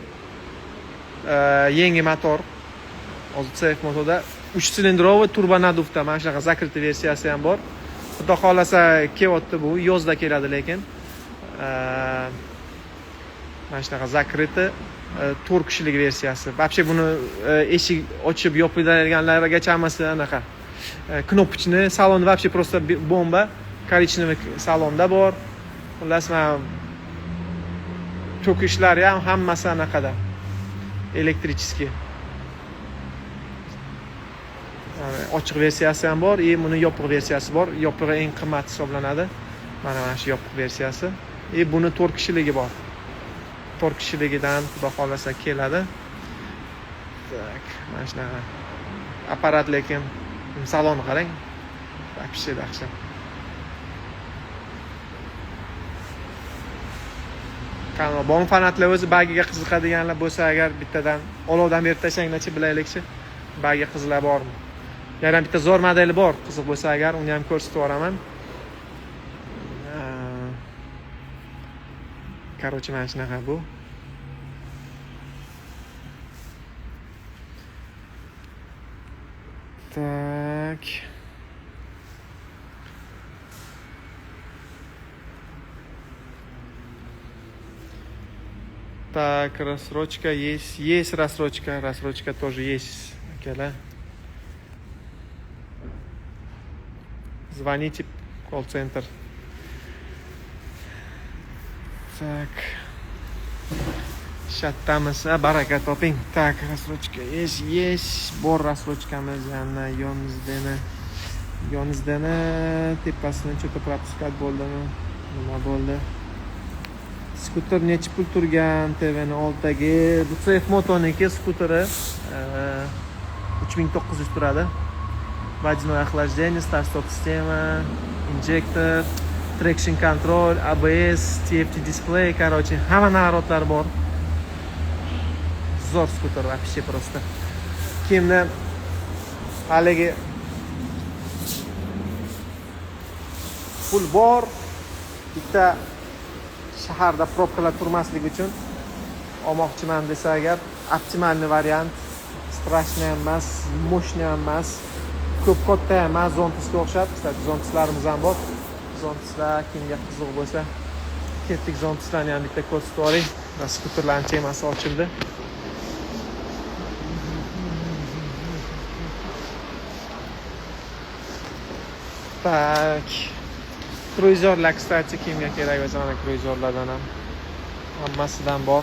Yangi motor. Hozir CF motorda 3 silindrovli turbo naduvda mana shunaqa zakrytый versiyasi ham bor. Xudo xolasa kelyapti bu, yozda keladi lekin. Mana shunaqa zakrytый 4 kishilik versiyasi. Вообще buni eshik ochib yopiladiganlargacha hammasi anaqa. Knopочный salon вообще просто bomba. Korичневый salonda bor. Xullas mana to'kishlari ham hammasi anaqada. Elektrichskiy. Ochiq versiyasi ham bor, buni yopiq versiyasi bor. Yopig'i eng qimmat hisoblanadi. Mana shu yopiq versiyasi. Buni 4 kishiligi bor. 4 kishiligidan xudo xolasa keladi. Tak, mana shunaqa. Apparat lekin salonni qarang. Вообще yaxshi. Qani bong fanatlar o'zi bagiga qiziqadiganlar bo'lsa agar bittadan olovdan berib tashlanglarchi bilaylikchi. Bagiga qizlar bormi? Yana bitta zo'r modeli bor. Qiziq bo'lsa agar uni ham ko'rsatib yuboraman. Короче, mana shunaqa bu. Так. Так, рассрочка есть. Есть рассрочка. Рассрочка тоже есть. Окей, звоните в колл-центр. Так. Shatamiz, baraka toping. Так, рассрочка есть. Bor рассрочкamiz yana yonizdani tepasini cho'ta пропускать bo'ldimi? Nima bo'ldi? Skuter necha pul turgan? TV'ni oldagi bu CF motorniki skuteri 3900 turadi. Водяное охлаждение, старт-стоп система, инжектор, traction control, ABS, TFT display, короче, hamma narotlari bor. Zo'r skuter вообще просто. Kimni haligi pul bor, bitta shaharda probkalar turmasligi uchun olmoqchiman desa agar, optimalniy variant, strashniy emas, mo'shniy emas, ko'p katta emas, zontisga o'xshab, kстати, zontislarimiz ham bor. Zontislar kimga qiziq bo'lsa, ketdik zontislarni ham bitta ko'rsatib oling. Skuterlarning chemasi ochildi. Tak. Kruizorlar, kстати, kimga kerak bo'lsa, mana kruizorlardan ham hammasidan bor.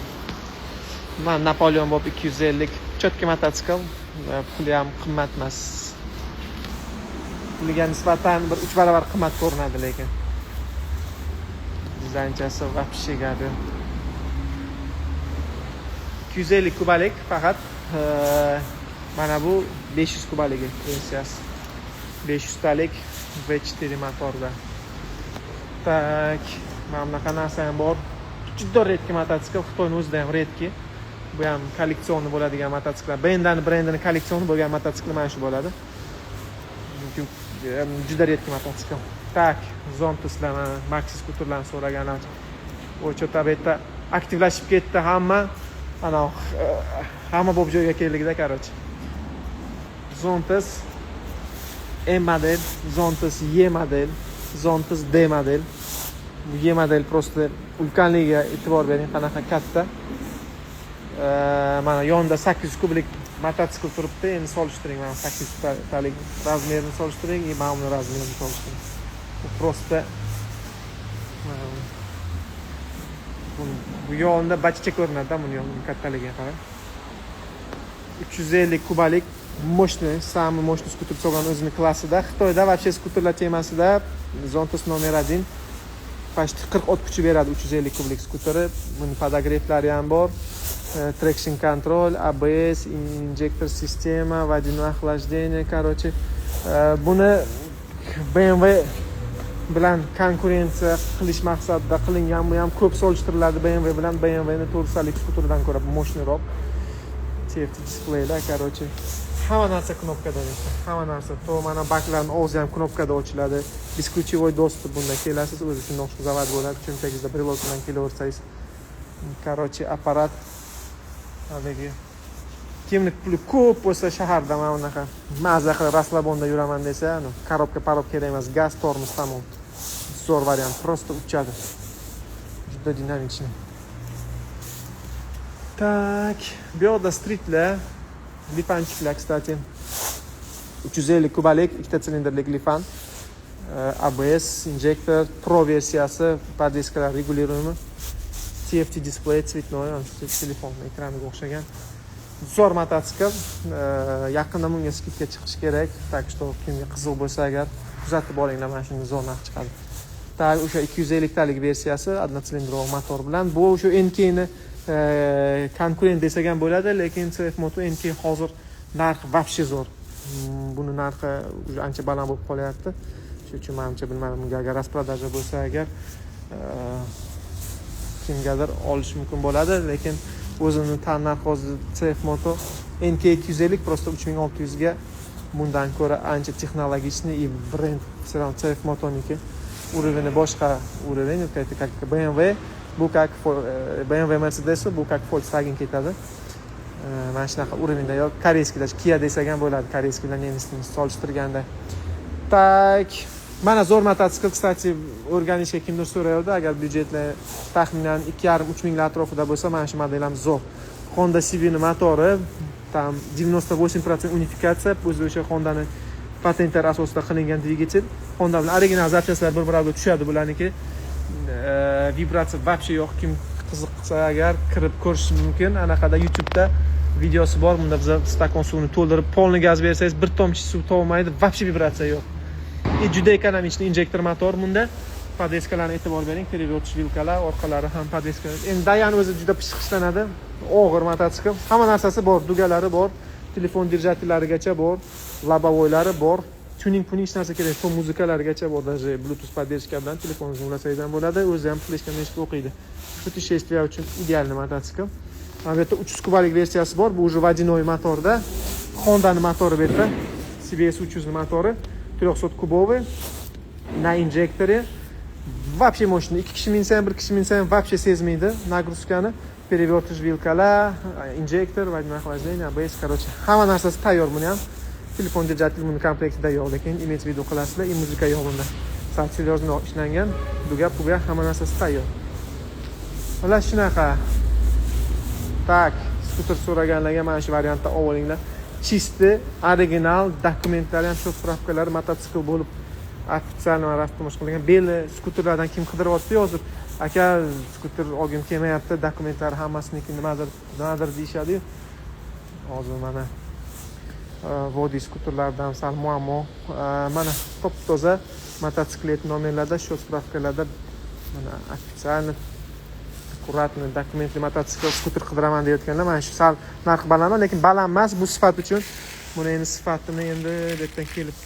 Mana Napoleon Bob 250 cho'tka mototsikl, puli ham qimmat emas. Puliga nisbatan bir 3 barobar qimmat ko'rinadi lekin. Dizaynchasi вообще gabi. 250 kubalik faqat mana bu 500 kubaligi versiyasi. 500 talik V4 motorda. Tak, mana bunaqa narsa ham bor. juda redki mototsikl, Xitoyning o'zida ham redki. Bu ham kolleksion bo'ladigan mototsikl. Brendini kolleksion bo'lgan mototsikl mana shu bo'ladi. Juda redki mototsikl. Tak, Zonteslar, maxi skuterlarni so'raganlar. O'sha tabiatda aktivlashib ketdi hamma. Hamma bo'lib joyga keldikda, короче. Zontes E model, Zontes E model, Zontes D model. Bu E model просто ulkanligiga e'tibor bering, qanaqa katta. Mana yonida 800 kublik mototsikl turibdi. Endi solishtiring, mana 800 talik razmerini solishtiring, mana uni razmerini solishtiring. Bu просто bu yonida bachcha ko'rinadi, buni yonining kattaligiga qarang. 350 kubalik mощный, самый мощный skuter hisoblanadi o'zining klassida. Xitoyda вообще skuterlar temasida Zontes номер 1 почти 40 ot kuchi beradi 350 kublik skuteri. Buning podogreflari ham bor. Traction control, ABS, injektor sistema, водяное охлаждение, короче. Buni BMW bilan konkurensiya qilish maqsadida qilingan. Bu ham ko'p solishtiriladi BMW bilan. BMWning 400 skuteridan ko'ra mo'shniroq. TFT displeylar, короче. Hamma narsa knopkadan ishlaydi. Hamma narsa. To mana baklarning o'zi ham knopkada ochiladi. Beskluchevoy доступ bunda kelasiz, o'zi shunday o'xshab zavod bo'ladi. Cho'ntagingizda brelok bilan kelaversangiz. Короче, apparat haligi kimlik puli ko'p bo'lsa shaharda mana bunaqa maza qilib Raslabonda yuraman desa, korobka kerak emas, gaz, tormoz tamom. Zo'r variant, просто uchadi. Juda dinamichni. Так, bu yoqda stritlar, lifanchiklar, kстати. 350 kubalik, 2 silindrlik lifan. ABS, injektor, Pro versiyasi, podveskalar reguliруемый. TFT display, цветной, telefon ekraniga o'xshagan. Zo'r mototsikl. Yaqinda bunga skidka chiqish kerak. Так что kimga qiziq bo'lsa agar kuzatib boringlar, mana shunday zo'r narx chiqadi. Так, o'sha 250 talik versiyasi, 1 silindrli motor bilan. Bu o'sha NK'ni konkurent desak ham bo'ladi, lekin CF Moto NK hozir narxi вообще zo'r. Buni narxi ancha baland bo'lib qolyapti. Shuning uchun menimcha bilmadim, bunga agar rasprodaja bo'lsa agar kimgadir olish mumkin bo'ladi, lekin o'zini tan narxi hozir CF Moto NK 250 просто 3600 ga bundan ko'ra ancha texnologichniy и brend CF Motoniki уровень boshqa уровень, как BMW, bu как BMW Mercedes, bu как Volkswagen ketadi. Mana shunaqa уровеньda yo'q. Koreyskilar Kia desak ham bo'ladi, koreyskilar nemisni solishtirganda. Tak, mana zo'r mototsikl, kстати, o'rganishga kimdir so'rayapti, agar byudjetlar taxminan 2,5-3 ming atrofida bo'lsa, mana shu model ham zo'r. Honda Civic motori, tam 98% unifikatsiya, o'zi o'sha Honda'ning patentlar asosida qilingan dvigatel. Honda bilan original zapchastlar bir-biriga tushadi bularniki. Vibratsiya вообще yo'q. Kim qiziqsa agar kirib ko'rish mumkin. Anaqada YouTube'da videosi bor. Bunda biz stakon suvini to'ldirib, polni gaz bersangiz, bir tomchi suv to'lmaydi, вообще vibratsiya yo'q. Juda ekonomik injektor motor bunda. Podveskalarga e'tibor bering, переверtch vilkalar, orqalari ham podveskalar. Endi Dayan o'zi juda pishqishlanadi. Og'ir mototsikl. Hamma narsasi bor, dugalari bor, telefon держательlarigacha bor, lobavoylari bor. Tuning hech narsa kerak, to muzikalarigacha bor, даже Bluetooth podдержка bilan telefoningizni ulasangiz ham bo'ladi, o'zi ham fleshka nechta o'qiydi. Putешествие uchun ideal mototsikl. Mana bu yerda 300 kubalik versiyasi bor, bu уже водяной motorda. Honda'ning motori bu yerda. CBS 300 motori, 300 kubovый, na injektori. Вообще мощный. 2 kishi minsa ham, 1 kishi minsa ham вообще sezmaydi nagрузкani. Перевертыш vilkalar, injektor, водяное охлаждение, ABS, короче, hamma narsasi tayyor buni ham. Telefon держатель buni komplektida yo'q, lekin image video qilasizlar, muzika yo'q bunda. Sarchilyorni ishlangan, dugab, hamma narsasi tayyor. Mana shunaqa. Tak, skuter so'raganlarga mana shu variantda olinglar. Чисто, original, dokumentlari ham, spravkalar, mototsikl bo'lib, официально rasmlash qilingan. Beli skuterlardan kim qidiryapti hozir? Aka, skuter olgim kelmayapti, dokumentlari hammasiniki nimadir deyishadi. Hozir mana vodiy skuterlardan sal muammo. Mana top toza mototsiklet nomerlarda, shu spravkalarda mana официально аккуратный dokumentli mototsikl skuter qidiraman deyotganlar, mana shu sal narx baland, lekin baland emas, bu sifat uchun. Buni endi sifatini endi debdan kelib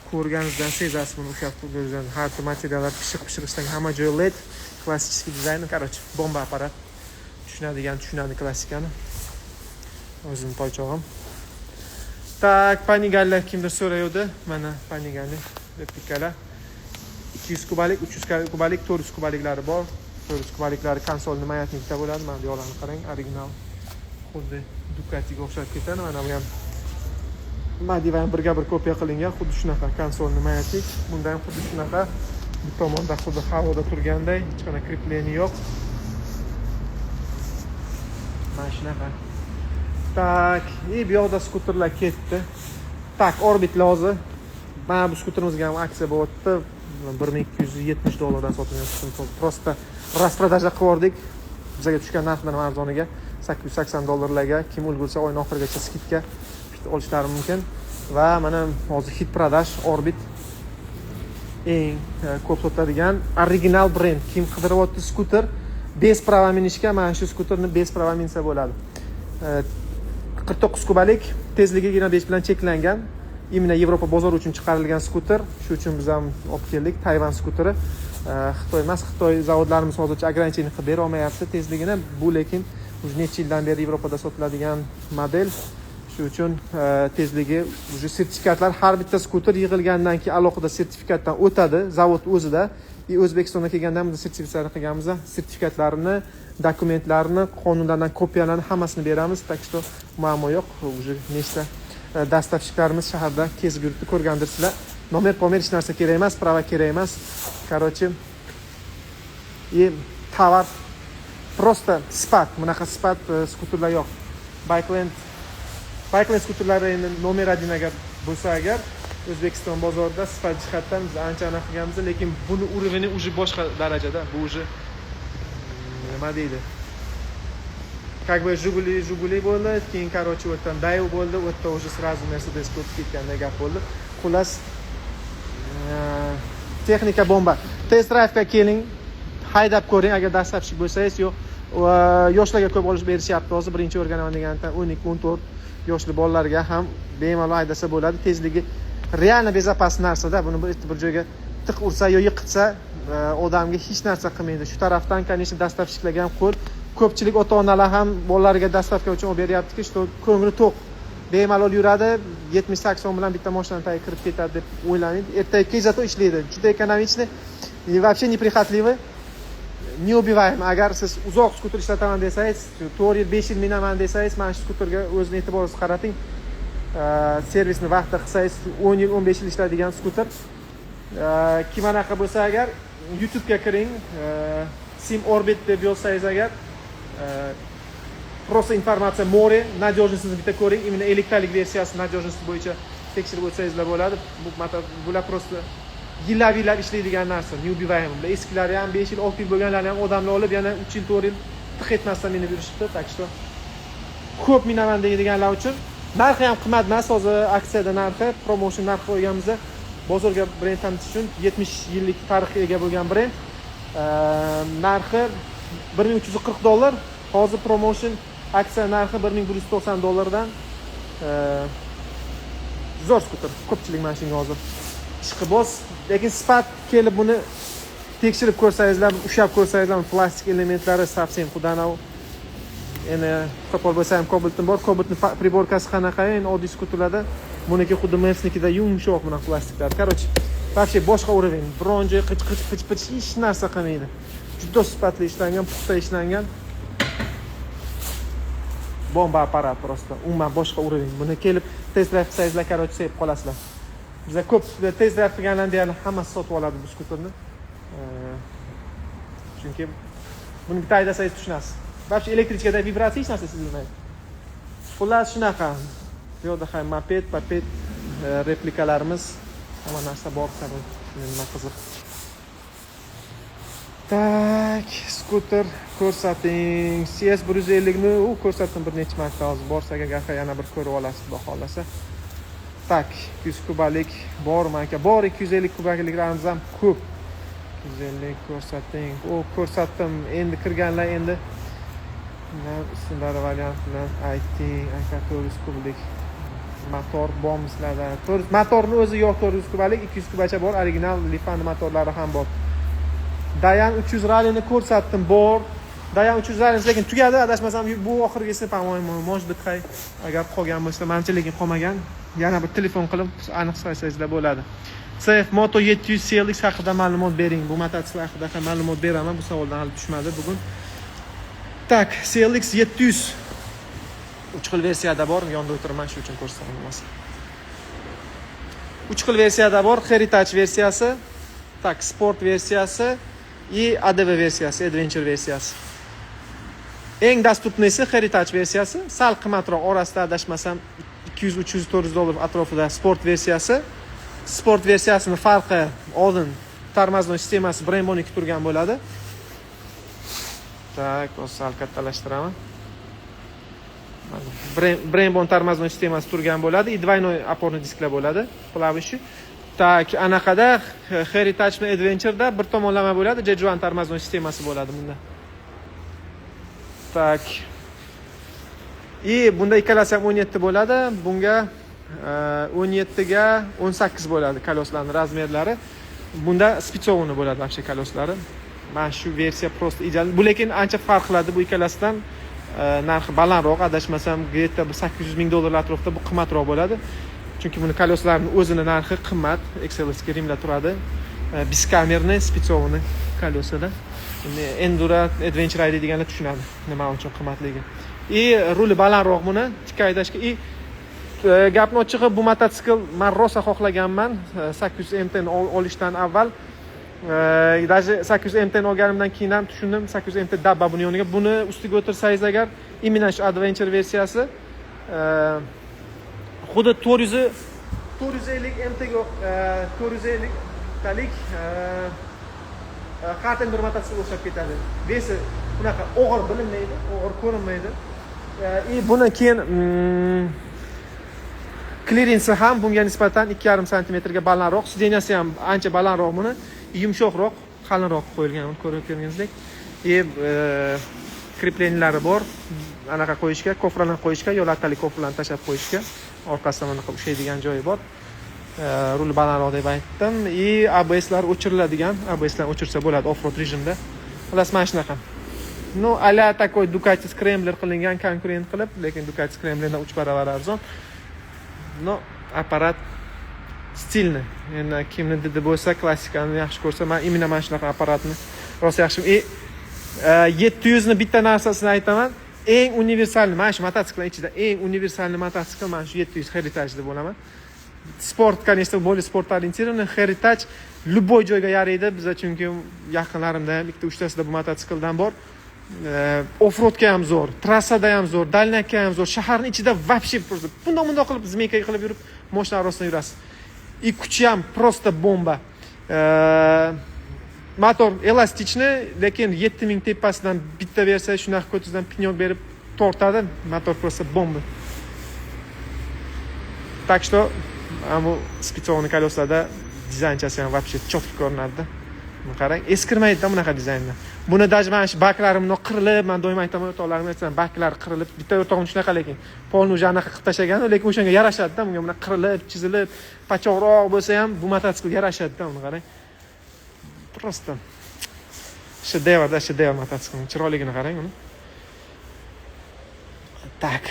ko'rganingizdan sezasiz, buni ushlab ko'rganingizdan. Har xil materiallar pishiq-pishiqdan hamma joy LED, klassik dizayni, короче, bomba apparat. Tushunadi klassikani. O'zim toychog'im. Tak, Panigale kimdir so'raydi. Mana Panigale replikalar. 200 kubalik, 300 kubalik, 400 kubaliklari bor. 400 kubaliklari konsol nimayatnikda bo'ladi. Mana bu yoqlarni qarang, original. Xuddi Ducati'ga o'xshab ketadi. Mana bu ham Madiva ham birga bir kopiya qilingan, xuddi shunaqa konsol nimayatnik. Bunda ham xuddi shunaqa bu tomonda xuddi havoda turganday, hech qanday kripleni yo'q. Mana shunaqa. Tak, bu yoqda skuterlar ketdi. Tak, Orbit lozim. Mana bu skuterimizga ham aksiya bo'lyapti. $1270 sotilgan. Prosta rasprodaja qildik. Bizga tushgan narxdan arzoniga $880 kim ulgursa oyning oxirigacha skidka olishlari mumkin. Va mana hozir hit product Orbit eng ko'p sotadigan original brend. Kim qidiryapti skuter bez prava minishga, mana shu skuterni bez prava minsa bo'ladi. 49 kubalik, tezligi 25 bilan cheklangan. Imina Yevropa bozori uchun chiqarilgan skuter. Shu uchun biz ham olib keldik. Tayvan skuteri. Xitoy emas, Xitoy zavodlarimiz hozircha ограничение qilib bera olmayapti tezligini. Bu lekin уже necha yildan beri Yevropada sotiladigan model. Shu uchun tezligi, уже sertifikatlar har bitta skuter yig'ilgandan keyin alohida sertifikatdan o'tadi zavod o'zida. O'zbekistonga kelganda ham sertifikatsiya qilganmiz. Sertifikatlarini, dokumentlarini, qonunlardan kopiyalarni hammasini beramiz. Tak что muammo yo'q. Уже nechta dastavshiklarimiz shaharda kezib yuribdi, ko'rgandirsizlar. Nomer hech narsa kerak emas, prava kerak emas. Короче, tovar просто spat, bunaqa spat skuterlar yo'q. Bikeland skuterlari endi nomer 1 agar bo'lsa agar O'zbekiston bozorida sifat jihatdan biz ancha aniq qilganmiz, lekin buni уровени уже boshqa darajada. Bu уже nima deydi? Как бы Жигули bo'ldi, keyin короче o'tdan Daewoo bo'ldi, o'tda уже сразу Mercedes o'tib ketganday gap bo'ldi. Xullas texnika bomba. Test drive'ga keling, haydab ko'ring agar dastlabki bo'lsangiz, yo'q yoshlarga ko'p olish berishyapti. Hozir birinchi o'rganaman degandan 12-14 yoshli bolalarga ham bemalol haydasa bo'ladi. Tezligi reально безопасный narsada. Buni bir joyga tiq ursa yo yiqitsa odamga hech narsa qilmaydi. Shu tarafdan, конечно, dastavshiklarga ham qo'l. Ko'pchilik ota-onalar ham bolalariga dastavka uchun olib beryaptiki, что ko'ngli to'q. Bemalol yuradi, 70-80 bilan bitta mashinadan tagiga kirib ketadi deb o'ylamaydi. Ertaga zато ishlaydi. Juda ekonomichniy, вообще неприхотливый. Не убиваем. Agar siz uzoq skuter ishlataman desangiz, 4 yil, 5 yil minaman desangiz, mana shu skuterga o'zini e'tiboringizni qarating. Servisni vaqtida qilsangiz 10 yil, 15 yil ishlaydigan skuter. Kim anaqa bo'lsa agar YouTube'ga kiring, Sim Orbit deb yozsangiz agar просто informatsiya more, надежностini bitta ko'ring. Imенно elektralik versiyasi надежности bo'yicha tekshirib o'tsangizlar bo'ladi. Bular просто yillab ishlaydigan narsa. Не убиваем. Bular eskilari ham 5 yil, 6 yil bo'lganlarni ham odamlar olib yana 3 yil, 4 yil tiq etmasdan minib yurishibdi. Так что ko'p minaman deydiganlar uchun narxi ham qimmat emas. Hozir aksiyada narxi, promotion narxi qo'yganmiz. Bozorga brend tanitish uchun 70 yillik tarixga ega bo'lgan brend. Narxi $1340. Hozir promotion aksiya narxi $1190 zo'r skuter. Ko'pchilik mana shunga hozir ishqiboz, lekin sifat kelib buni tekshirib ko'rsangizlar, ushlab ko'rsangizlar, plastik elementlari совсем xudanov. Endi qo'pol bo'lsa ham Cobalt'im bor. Cobalt'ning priborkasi qanaqa? Endi oddiy skuterlarda buniki xuddi Mercedes-nikida yumshoq bunaqa plastiklar. Короче, вообще boshqa уровень. Bronze qich hech narsa qilmaydi. Juda sifatli ishlangan, puxta ishlangan. Bomba apparat просто. Umuman boshqa уровень. Buni kelib test drive qilsangizlar, короче, sevib qolasizlar. Bizda ko'p test drive qilganlarni deyarli hammasi sotib oladi bu skuterni. Chunki buni bitta haydasangiz tushunasiz. Вообще elektrichkada vibratsiya hech narsa sezilmaydi. Xullas shunaqa. Bu yerda ham moped, replikalarimiz, hamma narsa bor. Nima qiziq. Tak, skuter ko'rsating. CS 150 ni u ko'rsatdim bir necha marta. Hozir borsak agar yana bir ko'rib olasiz, xudo xolasa. Tak, 200 kubalik bormi aka? Bor, 250 kubakliklarimiz ham ko'p. 250 ko'rsating. O ko'rsatdim. Endi kirganlar endi ustundagi variant bilan ayting. Aka 400 kublik motor bombslarda. Motorni o'zi yo'q, 400 kubalik, 200 kubacha bor. Original Lifan motorlari ham bor. Dayan 300 rallini ko'rsatdim, bor. Dayan 300 rallini lekin tugadi, adashmasam bu oxirgisi, по-моему, может быть, agar qolgan bo'lsa, menimcha lekin qolmagan. Yana bir telefon qilib aniq so'rasangizlar bo'ladi. CF Moto 700 CLX haqida ma'lumot bering. Bu mototsikl haqida ham ma'lumot beraman. Bu savoldan hali tushmadi bugun. Tak, CLX 700 3 xil versiyada bor. Yonda o'tiraman, shu uchun ko'rsataman. 3 xil versiyada bor. Heritage versiyasi, tak, Sport versiyasi и ADV versiyasi, Adventure versiyasi. Eng dostupnisi Heritage versiyasi. Sal qimmatroq, orasida adashmasam 200, 300, 400 dollar atrofida Sport versiyasi. Sport versiyasining farqi oldin tormoznoy sistemasi Brembo-niki turgan bo'ladi. Tak, sal kattalashtiraman. Brembo tormoznoy sistemasi turgan bo'ladi. И двойной опорный disklar bo'ladi. Klavishi. Tak, anaqada Heritage va Adventure'da bir tomonlama bo'ladi. Jejuan tormoznoy sistemasi bo'ladi bunda. Tak. И bunda ikkalasi ham 17 bo'ladi. Bunga 17 ga 18 bo'ladi koloslarning razmerlari. Bunda spitsovni bo'ladi вообще koloslari. Mana shu versiya просто ideal. Bu lekin ancha farq qiladi bu ikkalasidan. Narxi balandroq, adashmasam, где-то $800,000 atrofida bu qimmatroq bo'ladi. Chunki buni koloslarining o'zining narxi qimmat, XLS'ga rimlar turadi. Biskamerni, spitsovni kolosada. Enduro, Adventure Rally deganlar tushunadi nima uchun qimmatligi. И ruli balandroq buni, tikka haydashga. И gapni ochig'i, bu mototsikl men rosa xohlaganman 800 MT ni olishdan avval. Даже 800 MT ni olganimdan keyin ham tushundim 800 MT dabba buni yoniga. Buni ustiga o'tirsangiz agar, именно shu Adventure versiyasi xuddi 450 MT ga 450 talik Hartender mototsikl o'xshab ketadi. Besi bunaqa og'ir bilinmaydi, og'ir ko'rinmaydi. И buni keyin clearance ham bunga nisbatan 2,5 cm ga balandroq, sideniyasi ham ancha balandroq buni, yumshoqroq, qalinroq qo'yilgan, ko'rib ko'rganingizdek. Kreplenlari bor, anaqa qo'yishga, kofralarni qo'yishga, yo'latali kofralarni tashab qo'yishga, orqasidan mana ushlaydigan joyi bor. Rul balandroq deb aytdim. И ABSlar o'chiriladigan, ABSlarni o'chirsa bo'ladi off-road rejimda. Xullas mana shunaqa. Ну, ala такой Ducati Scrambler qilingan konkurent qilib, lekin Ducati Scramblerdan 3 baravar arzon. No, apparat stilni. Endi kimni dedi bo'lsa, klassikani yaxshi ko'rsa, men imенно mana shunaqa apparatni rosa yaxshi. 700 ni bitta narsasini aytaman. Eng universalni, mana shu mototsikllar ichida eng universalni mototsikl mana shu 700 Heritage deb bo'laman. Sport, конечно, более sport ориентированный. Heritage любой joyga yaraydi biza, chunki yaqinlarimda ham ikkita uchtasida bu mototsikldan bor. Off-roadga ham zo'r, trassada ham zo'r, dalnakka ham zo'r, shaharning ichida вообще просто bundoq qilib zmeyka qilib yurib, mashina orasidan yurasiz. И kuchi ham просто bomba. Motor elastichni, lekin 7000 tepasidan bitta bersa, shunaqa ko'tizdan pinyoq berib tortadi. Motor просто bomba. Так что bu spitsovni koloslarda dizaynchasi ham вообще четко ko'rinadi. Qarang, eskirmaydi bunaqa dizaynda. Buni даже mana shu baklarimni qirilib, men doim aytaman, o'rtoqlarimga aytsam, baklari qirilib, bitta o'rtog'im shunaqa lekin polni uje anaqa qilib tashagan, lekin o'shanga yarashadi-da, bunga buna qirilib, chizilib, pachoqroq bo'lsa ham bu mototsiklga yarashadi-da, uni qarang. Просто shedevr mototsiklning chiroyligini qarang uni. Tak,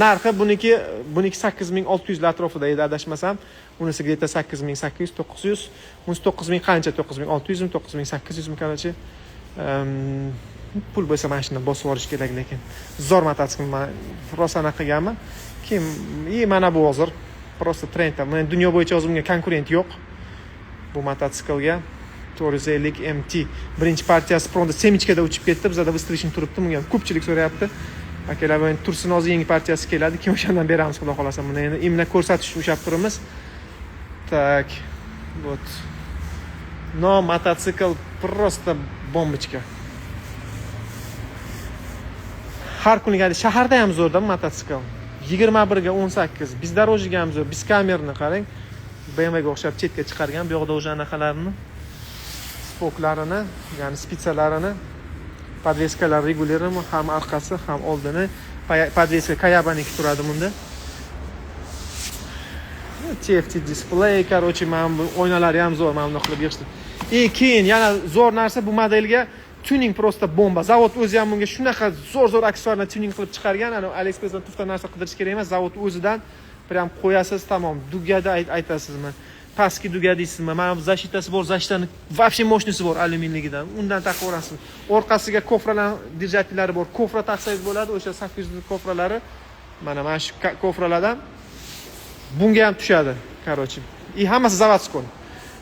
narxi buniki 8600 atrofida edi, adashmasam. Unisi где-то 8800, 900, unisi 9000 qancha, 9600, 9800 qancha. Pul bo'lsa mashinani bosib olish kerak, lekin zo'r mototsikl, men rosana qilganman. Kim, mana bu hozir просто trendda. Men dunyo bo'yicha hozir bunga konkurent yo'q. Bu mototsiklga 450 MT birinchi partiyasi Pronda semichkada uchib ketdi. Bizda выставочный turibdi, bunga ko'pchilik so'rayapti. Akalar, men Tursin hozir yangi partiyasi keladi, kim o'shandan beramiz, xudo xolasa. Buni endi imla ko'rsatish ushlab turibmiz. Так, вот. Но мотоцикл просто бомбочка. Har kunlik shaharda ham zo'rda mototsikl. 21 ga 18, bizdarojga ham zo'r. Biskamerni qarang. BMW ga o'xshab chetga chiqargan, bu yoqda o'sha anaqalarini, spoklarini, ya'ni spitsalarini, podveskalar regulirini ham orqasi, ham oldini, podveska Kayabaniki turadi bunda. TFT display, короче, men bu oynalari ham zo'r, men buni qilib yig'ishdim. Keyin yana zo'r narsa bu modelga tuning prosta bomba. Zavod o'zi ham bunga shunaqa zo'r aksessuarni tuning qilib chiqargan. Ana AliExpressdan tufta narsa qidirish kerak emas. Zavod o'zidan prям qo'yasiz, tamom. Dugada aytasizmi? Pastki duga deysizmi? Mana bu zashitasi bor, zashitani вообще moshnisi bor alyuminligidan. Undan taqib olasiz. Orqasiga kofralar, dirjatillari bor. Kofra taqsangiz bo'ladi, o'sha 800 kofralari. Mana shu kofralardan bunga ham tushadi, короче. Hammasi заводской.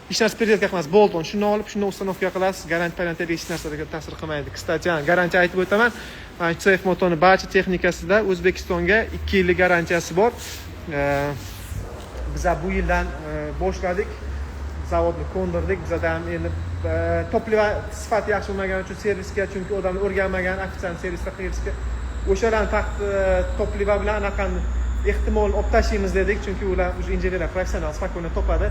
Hech narsa передатка emas, bolton. Shuni olib, shuni установка qilasiz. Garantiya hech narsaga ta'sir qilmaydi. Kstati, garantiya aytib o'taman. Mana CF Moto'ning barcha texnikasida O'zbekistonga 2 yillik garantiyasi bor. Biz bu yildan boshladik. Zavodni ko'ndirdik. Bizda ham endi to'pliva sifati yaxshi bo'lmagani uchun servisga, chunki odamlar o'rganmagan, ofitsiant servisda qilishga o'shalarni to'pliva bilan anaqani ehtimol olib tashlaymiz dedik, chunki ular уже injenerlar professional spokойно topadi.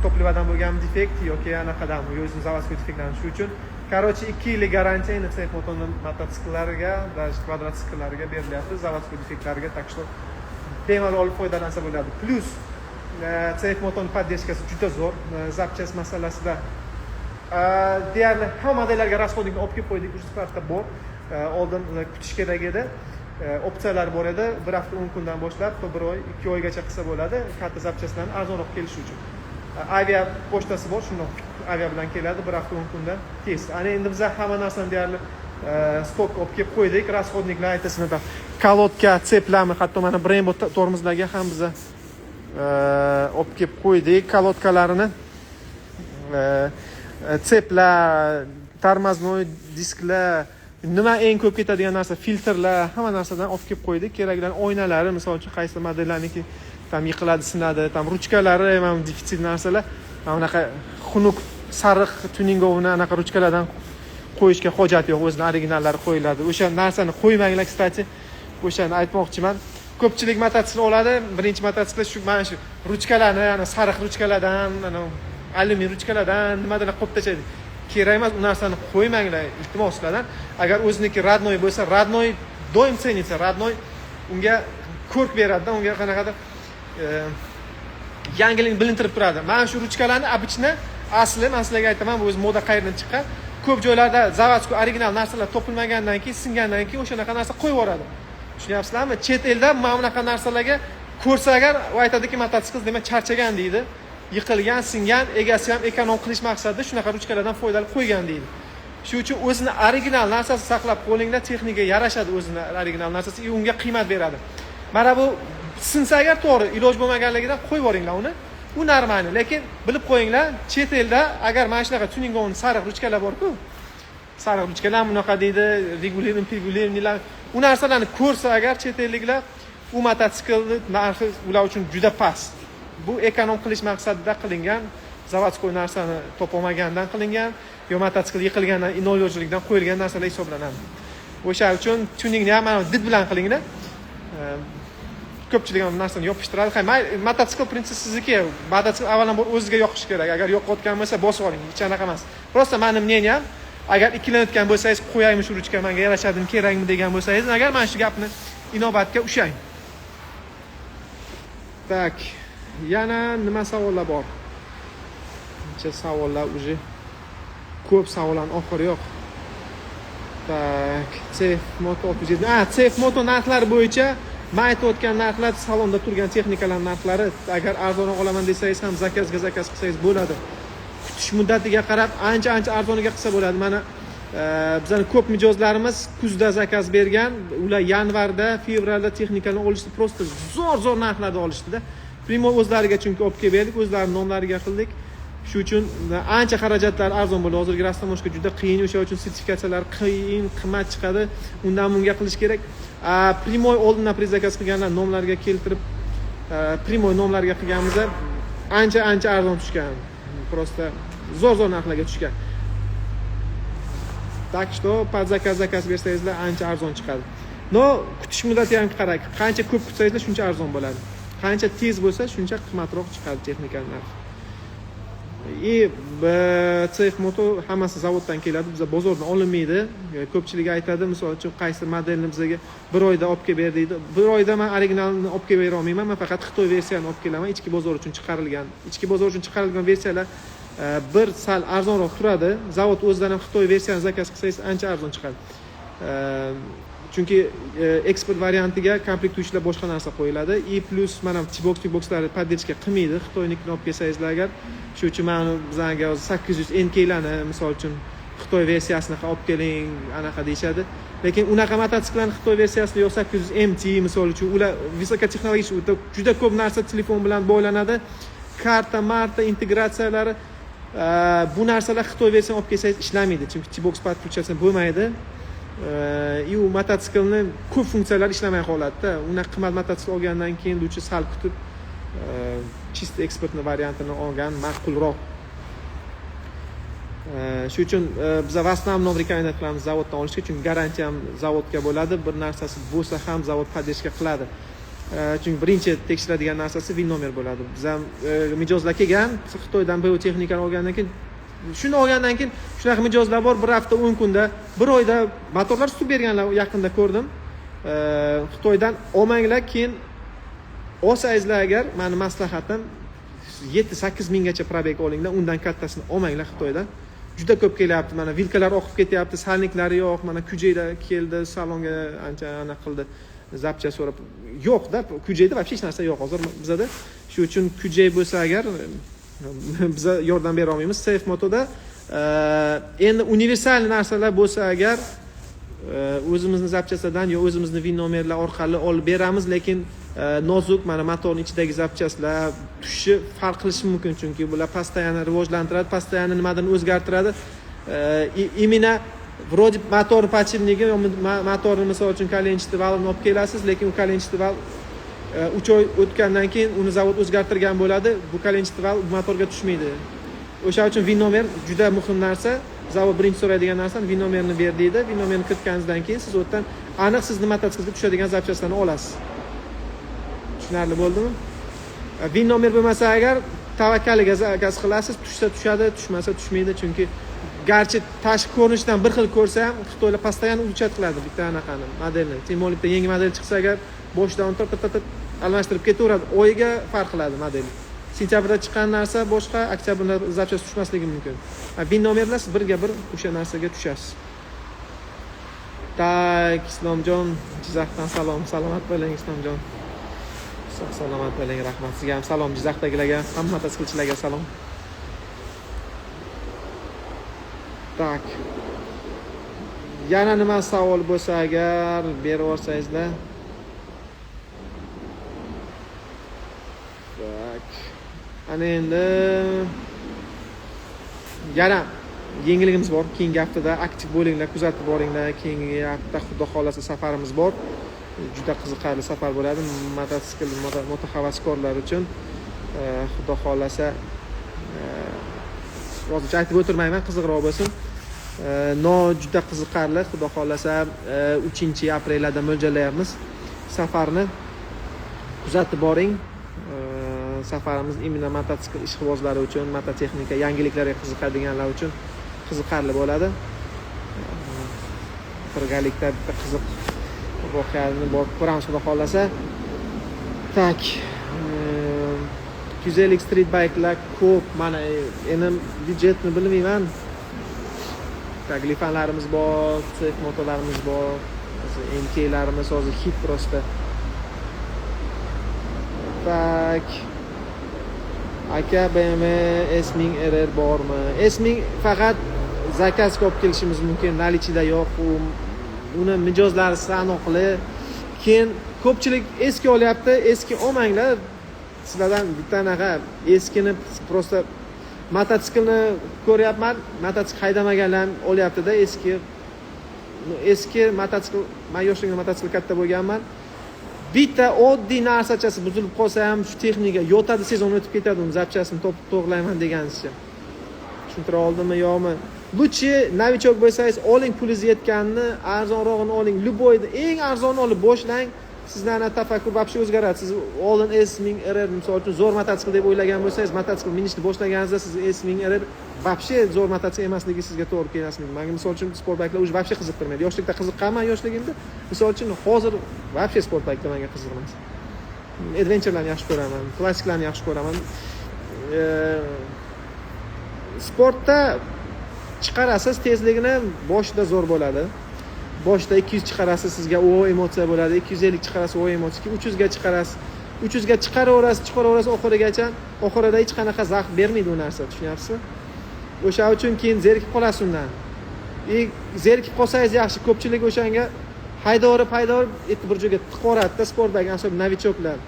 To'plivadan bo'lgan defekt yoki anaqadan o'zini zavodskiy defektlarni shu uchun. Короче, 2 yillik garantiya endi CF Moto'ning mototsikllariga, даже kvadrotsikllarga berilyapti, zavodskiy defektlariga, tak что bemalol olib foydalansa bo'ladi. Plus CF Moto'ning поддержкасы juda zo'r. Zapchast masalasida deyarli hamma modellarga расходникni olib kelib qo'ydik, uch sifatda bor. Oldin kutish kerak edi. Opsiyalar bor edi. 1 hafta 10 kundan boshlab 1 oy, 2 oygacha qilsa bo'ladi. Katta zapchastlarni arzonroq kelishi uchun. Avia pochtasi bor, shuni avia bilan keladi 1 hafta 10 kundan tez. Ana endi biz hamma narsani deyarli stok olib kelib qo'ydik. Расходникlar aytasizmi, kalotka, tseplarni, hatto mana Brembo tormozlarga ham biz olib kelib qo'ydik kalotkalarini. Tseplar, tormoznoy disklar, nima eng ko'p ketadigan narsa, filtrlar, hamma narsadan olib kelib qo'ydik. Keraklan oynalari, misol uchun qaysi modellarniki tam yiqiladi, sinadi, tam ruchkalari, ham defitsit narsalar. Mana bunaqa xunuk sariq tuningovni anaqa ruchkalardan qo'yishga hojat yo'q, o'zining originallari qo'yiladi. O'sha narsani qo'ymanglar, kstati. O'shani aytmoqchiman. Ko'pchilik mototsikl oladi, birinchi mototsikl shu mana shu ruchkalarni, yana sariq ruchkalardan, ana alyumin ruchkalardan nimadan qo'yib tashlaydi. Kerak emas, u narsani qo'ymanglar, iltimos sizlardan. Agar o'ziniki radnoy bo'lsa, radnoy doim senitsa, radnoy unga ko'rk beradi, unga qanaqadir yangilik bilintirib turadi. Mana shu ruchkalarni обычно asli, men sizlarga aytaman, bu o'z moda qayerdan chiqqan. Ko'p joylarda zavodskiy original narsalar topilmagandan keyin, singandan keyin o'shanaqa narsa qo'yib yuboradi. Tushunyapsizlarmi? Chet elda mana bunaqa narsalarga ko'rsa agar u aytadiki, mototsikl demak charchagan deydi. Yiqilgan, singan, egasi ham ekonom qilish maqsadida shunaqa ruchkalardan foydalanib qo'ygan deydi. Shuning uchun o'zini original narsasini saqlab qo'linglar, texnikaga yarashadi o'zini original narsasi, unga qiymat beradi. Mana bu sinsa agar to'g'ri, iloj bo'lmaganligidan qo'yib yuboringlar uni. U normal, lekin bilib qo'yinglar, chet elda agar mana shunaqa tuningovni sariq ruchkalar bor-ku, sariq ruchkalar bunaqa deydi, regulirnilar, u narsalarni ko'rsa agar chet elliklar, u mototsiklni narxi ular uchun juda past. Bu ekonom qilish maqsadida qilingan, zavodskiy narsani topolmagandan qilingan, yo mototsikl yiqilgandan, inoyojlikdan qo'yilgan narsalar hisoblanadi. O'sha uchun tuningni ham mana did bilan qilinglar. Ko'pchilik ham narsani yopishtiradi. Mototsikl prinsipi sizniki. Mototsikl avvalambor o'ziga yoqish kerak. Agar yoqayotgan bo'lsa, bosib oling. Hech qanaqa emas. Prosta meni мнением, agar ikkilanayotgan bo'lsangiz, qo'yaymi shu ruchka, menga yarashadimi, kerakmi degan bo'lsangiz, agar mana shu gapni inobatga ushlang. Tak. Yana nima savollar bor? Necha savollar уже ko'p savollarning oxiri yo'q. Tak, CF Moto 607. CF Moto narxlari bo'yicha men aytayotgan narxlar salonda turgan texnikalar narxlari. Agar arzonroq olaman desangiz ham zakaz qilsangiz bo'ladi. Kutish muddatiga qarab ancha arzoniga qilsa bo'ladi. Mana bizning ko'p mijozlarimiz kuzda zakaz bergan, ular yanvarda, fevralda texnikani olishdi, prosta zo'r narxlarda olishdi-da. Primoy o'zlariga chunki olib kelib berdik, o'zlarining nomlariga qildik. Shu uchun ancha xarajatlar arzon bo'ldi. Hozirgi rastamoshka juda qiyin, o'sha uchun sertifikatsiyalar qiyin, qimmat chiqadi. Undan bunga qilish kerak. Primoy oldindan prezakaz qilganlar nomlariga keltirib, Primoy nomlariga qilganimizda ancha arzon tushgan. Prosta zo'r narxlarga tushgan. Так что под zakaz bersangizlar ancha arzon chiqadi. No, kutish muddati ham qarang. Qancha ko'p kutsangizlar, shuncha arzon bo'ladi. Qancha tez bo'lsa, shuncha qimmatroq chiqadi texnikalar narxi. CF Moto hammasi zavoddan keladi, bizga bozordan olinmaydi. Ko'pchilik aytadi, misol uchun qaysi modelni bizga 1 oyda olib kelib ber deydi. 1 oyda men originalni olib kelib bera olmayman, men faqat Xitoy versiyasini olib kelaman. Ichki bozor uchun chiqarilgan. Ichki bozor uchun chiqarilgan versiyalar bir sal arzonroq turadi. Zavod o'zidan ham Xitoy versiyasini zakaz qilsangiz ancha arzon chiqadi. Chunki eksport variantiga komplektovchilar boshqa narsa qo'yiladi. Plus mana T-boxlari поддержка qilmaydi. Xitoynikini olib kelsangizlar agar, shuning uchun mana bizga 800 NK larni misol uchun Xitoy versiyasini olib keling, anaqa deyshadi. Lekin unaqa mototsikllarning Xitoy versiyasida yo'q 800 MT misol uchun ular visokotexnologik juda ko'p narsa telefon bilan bog'lanadi. Karta, integratsiyalari bu narsalar Xitoy versiyasini olib kelsangiz ishlamaydi. Chunki T-box podключаться bo'lmaydi. U mototsiklni ko'p funksiyalar ishlamay qoladi-da. Unaqa qimmat mototsikl olgandan keyin duchi sal kutib chist eksportni variantini olgan ma'qulroq. Shuning uchun biz основном rekomendatsiya qilamiz zavoddan olishga, chunki garantiya ham zavodga bo'ladi. Bir narsasi bo'lsa ham zavod podдержка qiladi. Chunki birinchi tekshiradigan narsasi VIN nomer bo'ladi. Biz ham mijozlar kelgan, Xitoydan bu texnikani olgandan keyin shuni olgandan keyin shunaqa mijozlar bor, bir hafta 10 kunda, bir oyda motorlar sutib berganlar yaqinda ko'rdim. Xitoydan olmanglar, keyin olsangizlar agar, meni maslahatim 7-8 minggacha probeg olinglar, undan kattasini olmanglar Xitoydan. Juda ko'p kelyapti. Mana vilkalar oqib ketyapti, salniklari yo'q. Mana kujayda keldi, salonga ancha ana qildi. Zapcha so'rab yo'q-da, kujayda вообще hech narsa yo'q hozir bizda. Shuning uchun kujay bo'lsa agar biz yordam bera olmaymiz. Safe Motoda endi universal narsalar bo'lsa agar o'zimizni zapchasadan yo o'zimizni VIN nomerlar orqali olib beramiz, lekin nozuk mana motorning ichidagi zapchaslar tushishi farq qilishi mumkin, chunki bular постоянно rivojlantiradi, постоянно nimadan o'zgartiradi. Imенно вроде motor подшипнigi yo motorni misol uchun коленчатый valvni olib kelasiz, lekin u коленчатый valv 3 oy o'tgandan keyin uni zavod o'zgartirgan bo'ladi. Bu коленчатый valv motorga tushmaydi. O'sha uchun VIN nomer juda muhim narsa. Zavod birinchi so'raydigan narsani VIN nomerni ber deydi. VIN nomerni kiritganingizdan keyin siz o'tdan aniq sizni mototsiklga tushadigan zapchaslarni olasiz. Tushunarli bo'ldimi? VIN nomer bo'lmasa agar tavakkaliga zakaz qilasiz, tushsa tushadi, tushmasa tushmaydi, chunki garchi tashqi ko'rinishdan bir xil ko'rsa ham Xitoylar постоянно uchat qiladi bitta anaqani modelni. Timolib bitta yangi model chiqsa agar boshdan almashtirib ketaveradi. Oyiga farq qiladi model. Sentyabrda chiqqan narsa boshqa, oktyabrda zapchasi tushmasligi mumkin. VIN nomerlar siz birga-bir o'sha narsaga tushasiz. Tak, Islomjon, Jizzaxdan salom, salomat bo'ling Islomjon. Salomat bo'ling, rahmat. Sizga ham salom, Jizzaxdagilarga, hamma mototsiklchilarga salom. Tak. Yana nima savol bo'lsa agar berib olsangizlar. Tak. Ana endi yana yangiligimiz bor. Keyingi haftada aktiv bo'linglar, kuzatib boringlar. Keyingi hafta xudo xolasa safarimiz bor. Juda qiziqarli safar bo'ladi mototsikl motohavaskorlar uchun. Xudo xolasa hozircha aytib o'tirmayman, qiziqroq bo'lsin. Juda qiziqarli, xudo xolasa 3-aprelda mo'ljallayapmiz safarni. Kuzatib boring. Safarimiz imенно mototsikl ishqibozlari uchun, mototexnika yangiliklarga qiziqadiganlar uchun qiziqarli bo'ladi. Birgalikda bitta qiziq voqeani borib ko'ramiz xudo xolasa. Tak. 250 street bike'lar ko'p. Mana endi budjetni bilmayman. Takliflarimiz bor, safe motolarimiz bor. MK-larimiz hozir hit prosta. Tak. Aka BMW S1000 RR bormi? S1000 faqat zakazga olib kelishimiz mumkin, nalichida yo'q. Uni mijozlari sanoqli. Keyin ko'pchilik eski olyapti, eski olmanglar. Sizlardan bitta anaqa eskini prosta mototsiklni ko'ryapman. Mototsikl haydamaganlar olyapti-da, eski mototsikl, men yoshligimda mototsikl katta bo'lganman. Bitta oddiy narsachasi buzilib qolsa ham shu texnika yotadi, sezon o'tib ketadi, uni zapchasini topib to'g'rilayman deganingizcha. Tushuntira oldimmi yo'qmi? Luchi novichok bo'lsangiz, oling, pulingiz yetganini, arzonrog'ini oling. Luboyni eng arzon olib boshlang. Sizlarning tafakkur вообще o'zgaradi. Siz oldin S1000 RR misol uchun zo'r mototsikl deb o'ylagan bo'lsangiz, mototsikl minishni boshlaganingizda siz S1000 RR вообще zo'r mototsikl emasligi sizga to'g'ri kelmasligi. Menga misol uchun sport bike'lar o'zi вообще qiziqtirmaydi. Yoshlikda qiziqqanman yoshligimda. Misol uchun hozir вообще sport bike'lar menga qiziq emas. Adventure'larni yaxshi ko'raman, klassiklarni yaxshi ko'raman. sportda chiqarasiz, tezligini boshida zo'r bo'ladi. Boshida 200 chiqarasiz, sizga o emotsiya bo'ladi. 250 chiqarasiz, o emotsiya. 300 ga chiqarasiz. 300 ga chiqaraverasiz oxirigacha. Oxirida hech qanaqa zavq bermaydi u narsa, tushunyapsizmi? O'sha uchun keyin zerikib qolasiz undan. Zerikib qolsangiz yaxshi, ko'pchilik o'shanga haydaverib etti bir joyga tiqoradida sportdagi asob novichoklar.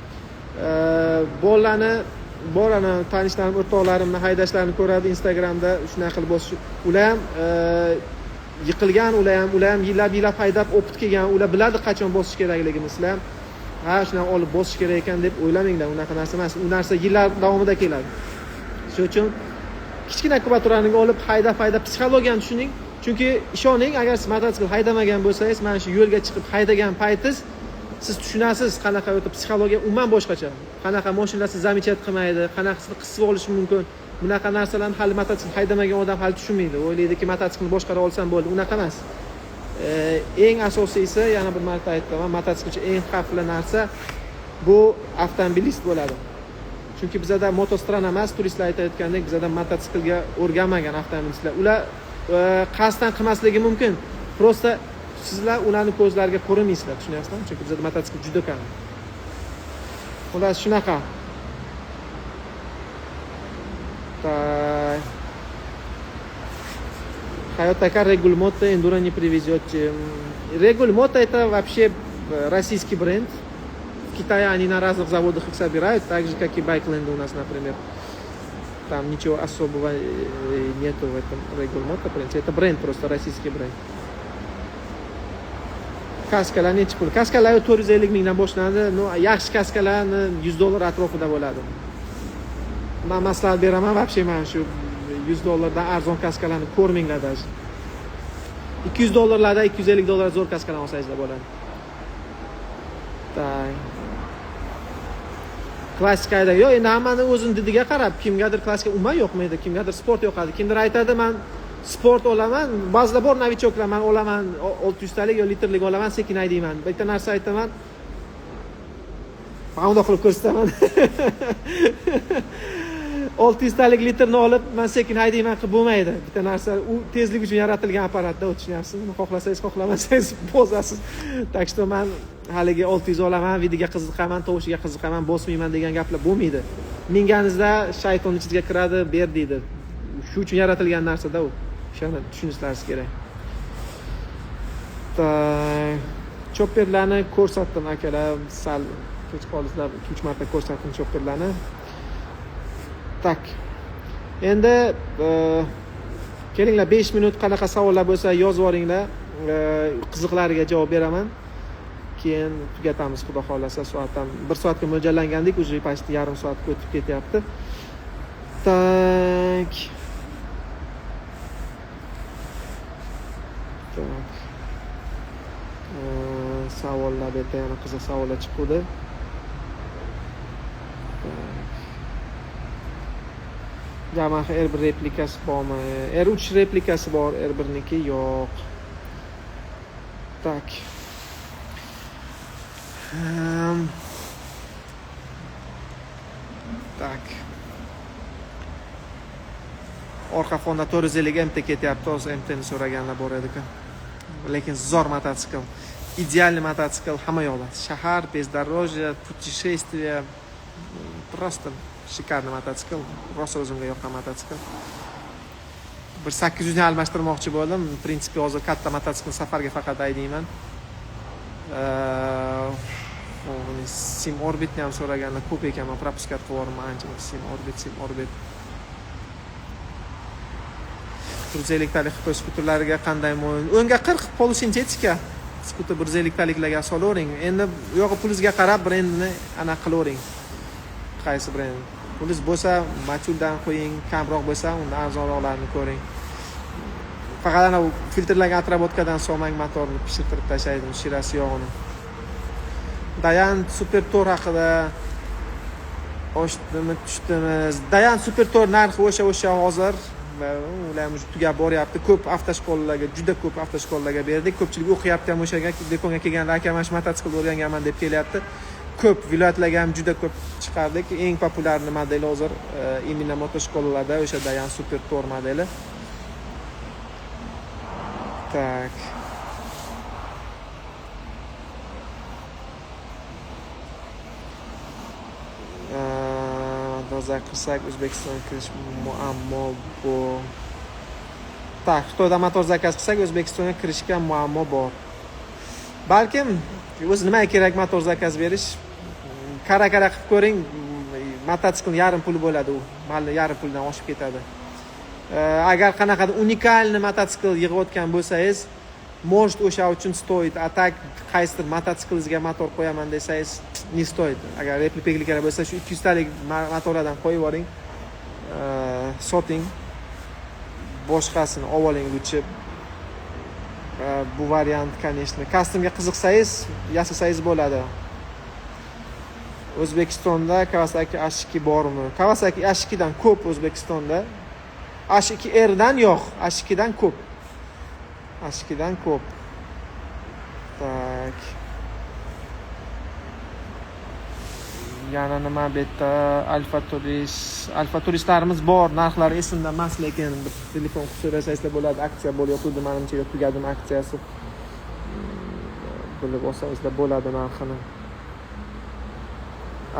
Bolani tanishlarim, o'rtoqlarimni haydashlarini ko'radi Instagramda, shunaqa qilib bosish. Ular ham yiqilgan, ular ham yillab haydab o'pit kelgan, ular biladi qachon bosish kerakligini. Sizlar ham shuni olib bosish kerak ekan deb o'ylamanglar, unaqa narsa emas. U narsa yillar davomida keladi. Shuning uchun kichkina kubaturani olib haydab psixologiyani tushuning. Chunki ishoning, agar siz mototsikl haydamagan bo'lsangiz, mana shu yo'lga chiqib haydagan paytingiz siz tushunasiz qanaqa o'ta psixologiya umuman boshqacha. Qanaqa mashinalar sizni zamichat qilmaydi, qanaqasini qisib olishi mumkin. Bunaqa narsalarni hali mototsikl haydamagan odam hali tushunmaydi. O'ylaydiki, mototsikl boshqara olsam bo'ldi. Unaqa emas. Eng asosiysi, yana bir marta aytaman, mototsikl uchun eng xavfli narsa bu avtomobilist bo'ladi. Chunki bizda motostrana emas, turistlar aytayotgandek, bizda mototsiklga o'rganmagan avtomobilistlar. Ular qasddan qilmasligi mumkin. Prosta sizlar ularning ko'zlariga ko'rinmaysizlar, tushunyapsizmi? Chunki bizda mototsikl juda kam. Xullas shunaqa. Hayotaka Regulmoto Enduro не привезет. Regulmoto это вообще российский бренд. В Китае они на разных заводах их собирают, так же, как и Байкленд у нас, например. Там ничего особого нету в этом Regulmoto. Это бренд, просто российский бренд. Kaskalar necha pul? Kaskalar 450 mingdan boshlanadi. Yaxshi kaskalarni $100 atrofida bo'ladi. Men maslahat beraman, вообще mana shu $100 dan arzon kaskalarni ko'rmanglar даже. $200 $250 zo'r kaskalar olsangizlar bo'ladi. Klassikada yo'q, endi hammani o'zining didiga qarab, kimgadir klassika umuman yoqmaydi, kimgadir sport yoqadi. Kimdir aytadi, men sport olaman, ba'zilar bor novichoklar, men olaman 600 talik yo litrlik olaman, sekin haydayman. Bitta narsa aytaman. Men unda qilib ko'rsataman. 600 talik litrni olib, men sekin haydayman qilib bo'lmaydi. Bitta narsa, u tezlik uchun yaratilgan apparatda o'tishyapsizmi? Xohlasangiz, xohlamasangiz bosasiz. Tak что men haligi 600 olaman, videoga qiziqaman, tovushiga qiziqaman, bosmayman degan gaplar bo'lmaydi. Minganingizda shayton ichiga kiradi, ber deydi. Shu uchun yaratilgan narsa-da u. Shuni tushunishlaringiz kerak. Chopperlarni ko'rsatdim akalar, sal kech qoldingizlar, 2-3 marta ko'rsatdim chopperlarni. Tak. Endi kelinglar 5 minut qanaqa savollar bo'lsa yozib yuboringlar. Qiziqlariga javob beraman. Keyin tugatamiz, xudo xolasa. Soatdan 1 soatga mo'ljallangandik, уже почти yarim soat o'tib ketyapti. Tak. Savollar beta yana qiziq savollar chiqdi. Yamaha R1 replikasi bormi? R3 replikasi bor, R1niki yo'q. Tak. Tak. Orqa fonda 450 MT ketyapti, o'z MTni so'raganlar bor edi-ku. Lekin zo'r mototsikl. Idealniy mototsikl hamma yoqda. Shahar, bezdorожье, путешествие. Просто shikarniy mototsikl. Rosa o'zimga yoqqan mototsikl. Bir 800 ni almashtirmoqchi bo'ldim. В принципе, hozir katta mototsikl safarga faqat haydayman. Sim Orbitni ham so'raganlar ko'p ekan, men propuskat qilib ancha Sim Orbit. 150 talik Xitoy skuterlariga qanday mo'yin? O'nga 40 Polshinchetka skuter 150 taliklarga solavering. Endi u yo'g'i pulingizga qarab brendni ana qilavering. Qaysi brend? Pulingiz bo'lsa, Machuldan qo'ying, kamroq bo'lsa, unda arzonroqlarini ko'ring. Faqat ana filtrlangan atrobotkadan so'mang motorni pishirtirib tashlaydi, shirasi yog'ini. Dayan Super Tour haqida tushdimi? Dayan Super Tour narxi o'sha hozir va ularimiz tugab boryapti. Ko'p avtoshkolalarga, juda ko'p avtoshkolalarga berdik. Ko'pchilik o'qiyapti ham o'shaga, do'konga kelganda aka, men shu mototsikl o'rganganman deb kelyapti. ko'p viloyatlarga ham juda ko'p chiqardik. Eng populyarni modeli hozir Imina motoshkolalarda o'sha Dayan Super Tour modeli. Tak. Motor qilsak O'zbekistonga kirish muammo bu. Tak, Xitoyda motor zakaz qilsak O'zbekistonga kirishga muammo bor. Balkim o'zi nimaga kerak motor zakaz berish? Qara qilib ko'ring, mototsikl yarim pul bo'ladi u. Mali yarim puldan oshib ketadi. Agar qanaqadir unikalni mototsikl yig'ayotgan bo'lsangiz, может o'sha uchun stoyt. Atak qaysidir mototsiklingizga motor qo'yaman desangiz, ne stoyt. Agar replikli kerak bo'lsa, shu 200 talik motorlardan qo'yib yuboring. Soting. Boshqasini oling lutchi. Bu variant, конечно. Customga qiziqsangiz, yasasangiz bo'ladi. O'zbekistonda Kawasaki H2 bormi? Kawasaki H2 dan ko'p O'zbekistonda. H2R dan yo'q, H2 dan ko'p. H2 dan ko'p. Tak. Yana nima bu yerda Alfa turistlarimiz bor. Narxlari esimda emas, lekin telefon qilib so'rasangiz bo'ladi. Aksiya bo'lyapti, menimcha yo'q, tugadimi aksiyasi. Bilib olsangiz bo'ladi narxini.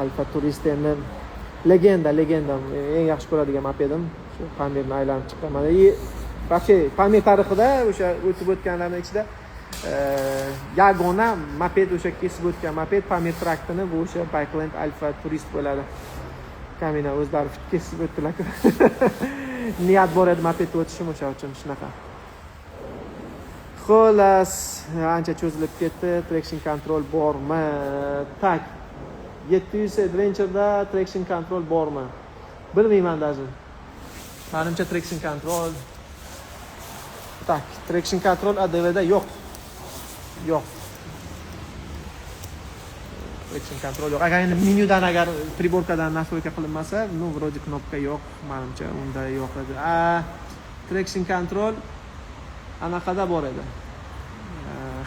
Alfa turist endi legenda eng yaxshi ko'radigan mopedim. Shu Pamirni aylanib chiqqan. Вообще Pamir tarixida o'sha o'tib o'tganlarning ichida yagona moped o'sha kesib o'tgan moped Pamir traktorni bu o'sha Bikeland Alfa turist bo'ladi. Kamina o'zlari kesib o'tdilar. Niyat bor edi mopedga o'tishim o'sha uchun shunaqa. Xo'las, ancha cho'zilib ketdi. Traction control bormi? Tak. 700 Adventure'da traction control bormi? Bilmayman даже. Menimcha traction control. Tak, traction control ADV'da yo'q. Yo'q. Traction control yo'q. Agar endi menyudan agar priborkadan nastroyka qilinmasa, ну, вроде knopka yo'q. Menimcha unda yo'q edi. Traction control anaqada bor edi.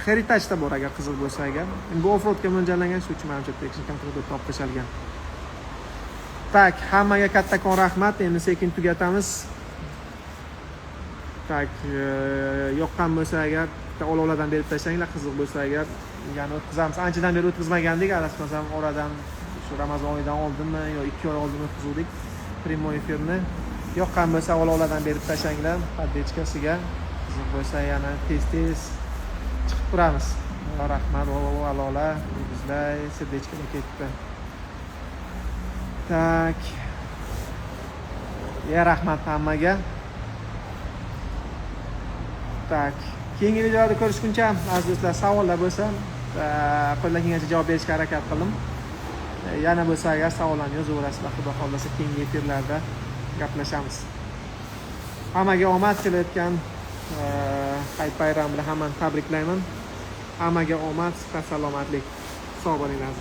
Heritage da bor agar qiziq bo'lsa agar. Bu off-roadga mo'ljallangan, shu uchun menimcha traction control deb olib tashalgan. Tak, hammaga kattakon rahmat. Endi sekin tugatamiz. Tak, yoqqan bo'lsa agar olovlardan berib tashlanglar, qiziq bo'lsa agar yana o'tkazamiz. Anchadan beri o'tkazmagandik, adashmasam oradan shu Ramazon oyidan oldinmi yo 2 oy oldin o'tkazdik primo efirni. Yoqqan bo'lsa olovlardan berib tashlanglar, paddechkasiga. Qiziq bo'lsa yana tez-tez chiqib turamiz. Rahmat, alola, bizlar serdechkaga ketdi. Tak. Ya rahmat hammaga. Tak. Keyingi videoda ko'rishguncha, aziz do'stlar, savollar bo'lsa, qo'ldan kelgancha javob berishga harakat qildim. Yana bo'lsa agar savollarni yozaverasizlar, xudo xolasa keyingi efirlarda gaplashamiz. Hammaga omad kelayotgan Hayit bayrami bilan hammani tabriklayman. Hammaga omad, sihat, salomatlik. Sog' bo'linglar.